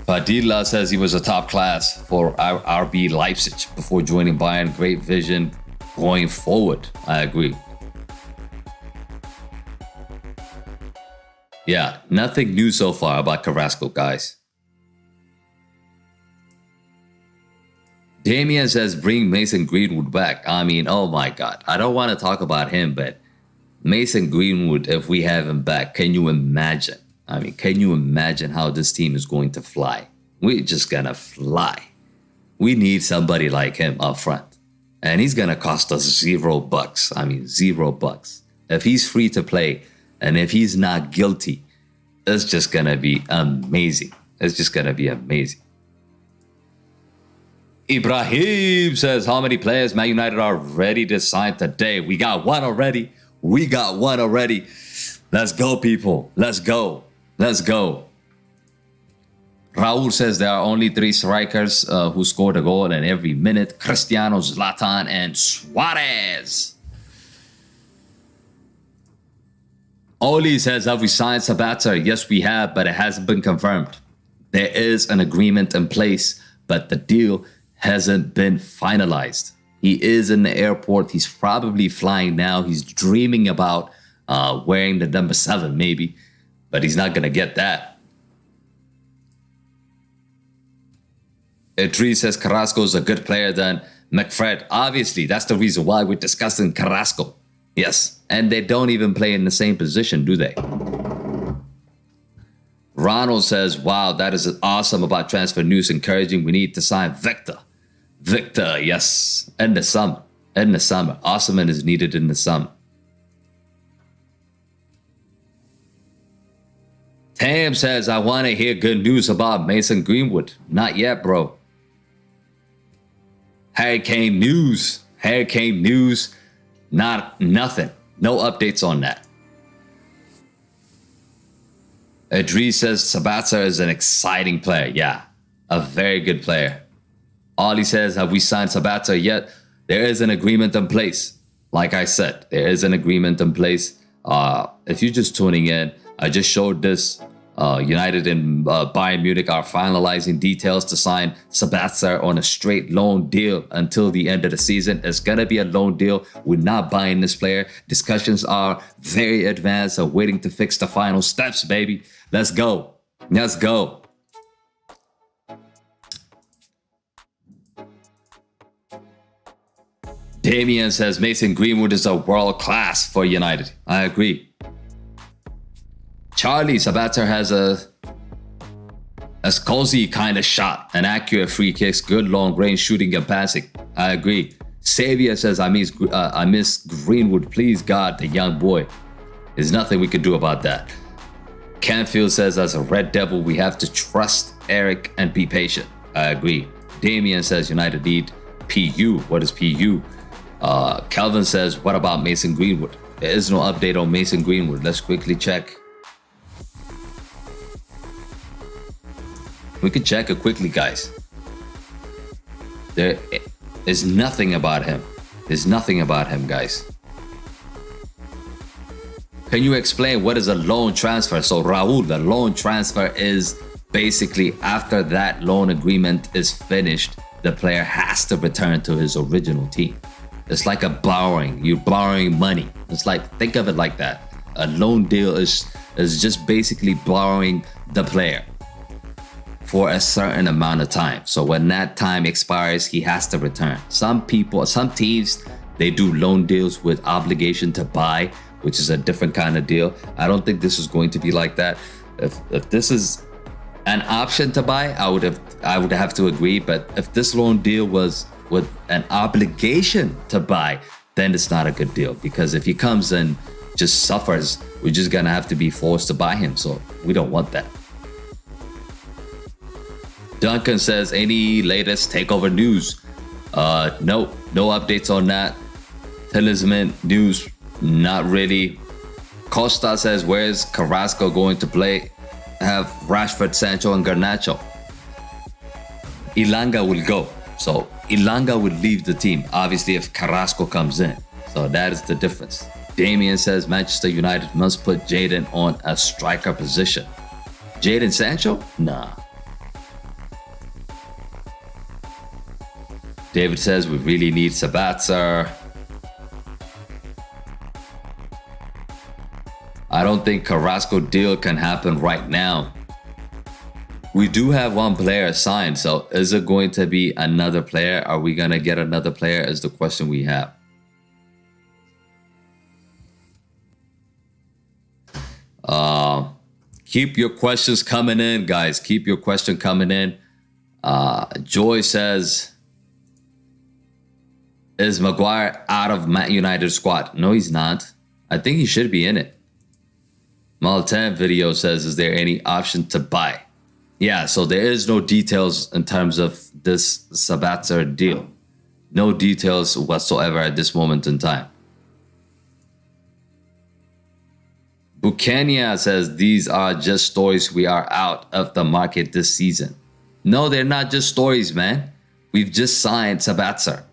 Fadila says he was a top class for RB Leipzig before joining Bayern. Great vision going forward. I agree. Yeah, nothing new so far about Carrasco, guys. Damien says, bring Mason Greenwood back. I mean, oh my God. I don't want to talk about him, but Mason Greenwood, if we have him back, can you imagine? I mean, can you imagine how this team is going to fly? We're just going to fly. We need somebody like him up front. And he's going to cost us $0. I mean, $0. If he's free to play and if he's not guilty, it's just going to be amazing. It's just going to be amazing. Ibrahim says, how many players Man United are ready to sign today? We got one already. We got one already. Let's go, people. Let's go. Let's go. Raul says there are only 3 strikers who scored a goal in every minute. Cristiano, Zlatan, and Suarez. Oli says, have we signed Sabitzer? Yes, we have, but it hasn't been confirmed. There is an agreement in place, but the deal hasn't been finalized. He is in the airport. He's probably flying now. He's dreaming about wearing the number 7 maybe, but he's not going to get that. Idris says Carrasco is a good player than McFred. Obviously, that's the reason why we're discussing Carrasco. Yes, and they don't even play in the same position, do they? Ronald says, wow, that is awesome about transfer news. Encouraging. We need to sign Victor. Victor, yes. In the summer. In the summer. Osimhen is needed in the summer. Tam says, I want to hear good news about Mason Greenwood. Not yet, bro. Hurricane news. Hurricane news. Nothing. No updates on that. Idris says Sabitzer is an exciting player. Yeah, a very good player. Ollie says, have we signed Sabitzer yet? There is an agreement in place. Like I said, there is an agreement in place. If you're just tuning in, I just showed this. United and Bayern Munich are finalizing details to sign Sabitzer on a straight loan deal until the end of the season. It's going to be a loan deal. We're not buying this player. Discussions are very advanced. I'm waiting to fix the final steps, baby. Let's go. Let's go. Damien says Mason Greenwood is a world class for United. I agree. Charlie, Sabitzer has a cozy kind of shot, an accurate free kicks, good long range shooting and passing. I agree. Xavier says, I miss Greenwood. Please, God, the young boy. There's nothing we can do about that. Canfield says, as a Red Devil, we have to trust Eric and be patient. I agree. Damien says, United need PU. What is PU? Calvin says, what about Mason Greenwood? There is no update on Mason Greenwood. Let's quickly check. We can check it quickly, guys. There is nothing about him. There's nothing about him, guys. Can you explain what is a loan transfer? So Raul, the loan transfer is basically after that loan agreement is finished, the player has to return to his original team. It's like a borrowing. You're borrowing money. It's like, think of it like that. A loan deal is just basically borrowing the player for a certain amount of time. So when that time expires, he has to return. Some teams, they do loan deals with obligation to buy, which is a different kind of deal. I don't think this is going to be like that. If this is an option to buy, I would have to agree. But if this loan deal was with an obligation to buy, then it's not a good deal. Because if he comes and just suffers, we're just gonna have to be forced to buy him. So we don't want that. Duncan says, any latest takeover news? No updates on that. Talisman news, not really. Costa says, where's Carrasco going to play? Have Rashford, Sancho, and Garnacho. Ilanga will go. So Ilanga would leave the team, obviously, if Carrasco comes in. So that is the difference. Damien says Manchester United must put Jadon on a striker position. Jadon Sancho? Nah. David says we really need Sabitzer. I don't think Carrasco deal can happen right now. We do have one player signed, so is it going to be another player? Are we going to get another player is the question we have. Keep your questions coming in, guys. Keep your question coming in. Joy says, is Maguire out of Man United squad? No, he's not. I think he should be in it. Maltan video says, is there any option to buy? Yeah, so there is no details in terms of this Sabitzer deal. No details whatsoever at this moment in time. Buchanan says these are just stories. We are out of the market this season. No, they're not just stories, man. We've just signed Sabitzer,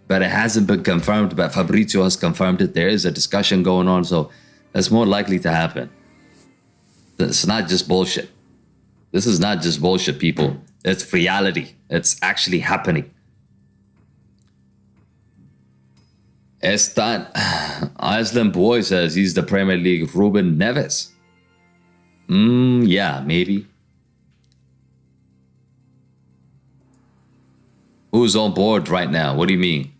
but it hasn't been confirmed. But Fabrizio has confirmed it. There is a discussion going on, so that's more likely to happen. It's not just bullshit. This is not just bullshit, people. It's reality. It's actually happening. Iceland Boy says he's the Premier League Ruben Neves. Yeah, maybe. Who's on board right now? What do you mean?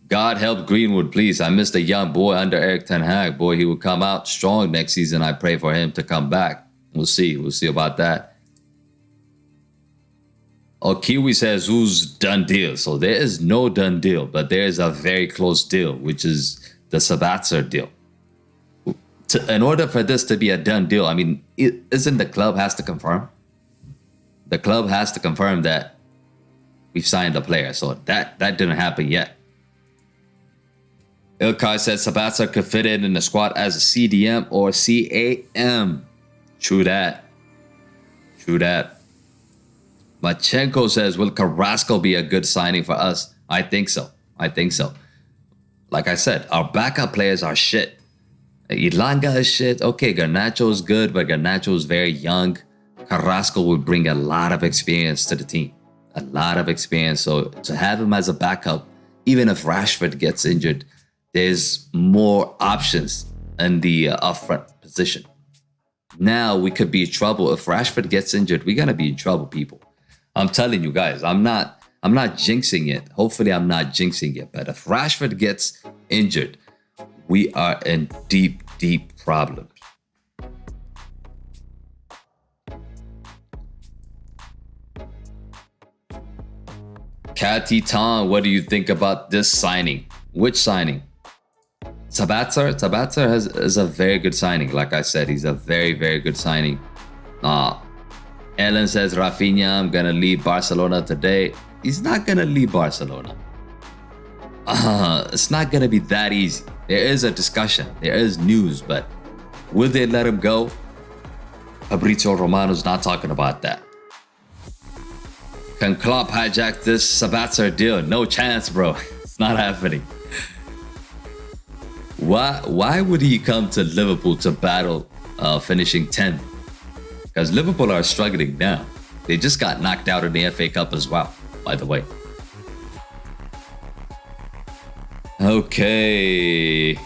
God help Greenwood, please. I missed a young boy under Ten Hag. Boy, he will come out strong next season. I pray for him to come back. We'll see. We'll see about that. Oh, Kiwi says, who's done deal? So there is no done deal, but there is a very close deal, which is the Sabitzer deal. In order for this to be a done deal, I mean, isn't the club has to confirm? The club has to confirm that we've signed the player. So that didn't happen yet. Ilkay said Sabitzer could fit in the squad as a CDM or CAM. True that. True that. Machenko says, will Carassco be a good signing for us? I think so. I think so. Like I said, our backup players are shit. Ilanga is shit. Okay, Garnacho is good, but Garnacho is very young. Carrasco will bring a lot of experience to the team. A lot of experience. So to have him as a backup, even if Rashford gets injured, there's more options in the up-front position. Now we could be in trouble. If Rashford gets injured, we're going to be in trouble, people. I'm telling you guys, I'm not jinxing it. Hopefully I'm not jinxing it. But if Rashford gets injured, we are in deep, deep problems. Catty Tom, what do you think about this signing? Which signing? Sabitzer? Sabitzer is a very good signing. Like I said, he's a very, very good signing. Ellen says, Raphinha, I'm going to leave Barcelona today. He's not going to leave Barcelona. It's not going to be that easy. There is a discussion. There is news, but will they let him go? Fabrizio Romano's not talking about that. Can Klopp hijack this Sabitzer deal? No chance, bro. It's not happening. Why would he come to Liverpool to battle finishing 10th? Because Liverpool are struggling now. They just got knocked out in the FA Cup as well, by the way. Okay.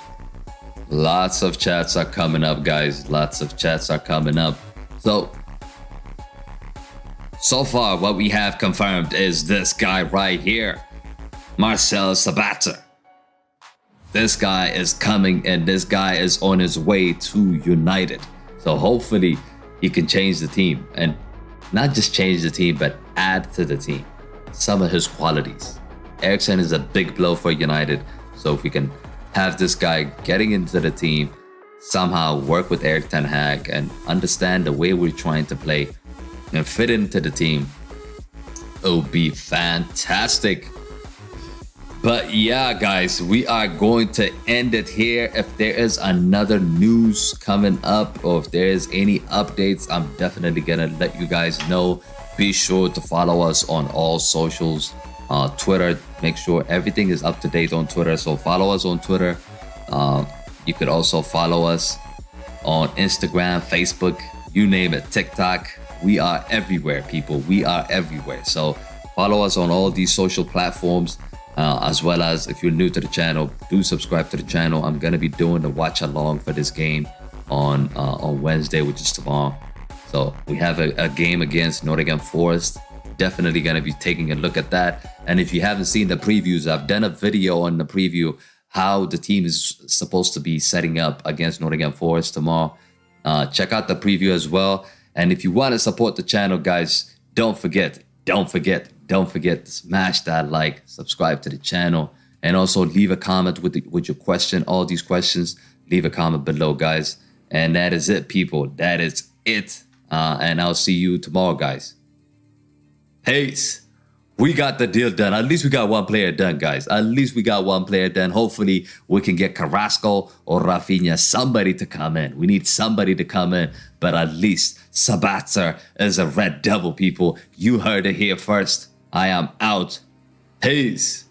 Lots of chats are coming up, guys. Lots of chats are coming up. So far, what we have confirmed is this guy right here. Marcel Sabitzer. This guy is coming and this guy is on his way to United. So hopefully he can change the team. And not just change the team, but add to the team some of his qualities. Eriksen is a big blow for United. So if we can have this guy getting into the team, somehow work with Ten Hag and understand the way we're trying to play and fit into the team, it will be fantastic. But yeah, guys, we are going to end it here. If there is another news coming up or if there is any updates, I'm definitely gonna let you guys know. Be sure to follow us on all socials. Twitter, make sure everything is up to date on Twitter. So follow us on Twitter. You could also follow us on Instagram, Facebook, you name it, TikTok. We are everywhere, people. We are everywhere. So follow us on all these social platforms. As well as if you're new to the channel, do subscribe to the channel. I'm going to be doing the watch along for this game on Wednesday, which is tomorrow. So we have a game against Nottingham Forest. Definitely going to be taking a look at that. And if you haven't seen the previews, I've done a video on the preview, how the team is supposed to be setting up against Nottingham Forest tomorrow. Check out the preview as well. And if you want to support the channel, guys, don't forget to smash that like, subscribe to the channel, and also leave a comment with your question. All these questions, leave a comment below, guys. And that is it, people. That is it. And I'll see you tomorrow, guys. Peace. We got the deal done. At least we got one player done, guys. At least we got one player done. Hopefully, we can get Carassco or Raphinha, somebody to come in. We need somebody to come in. But at least Sabitzer is a Red Devil, people. You heard it here first. I am out. Peace.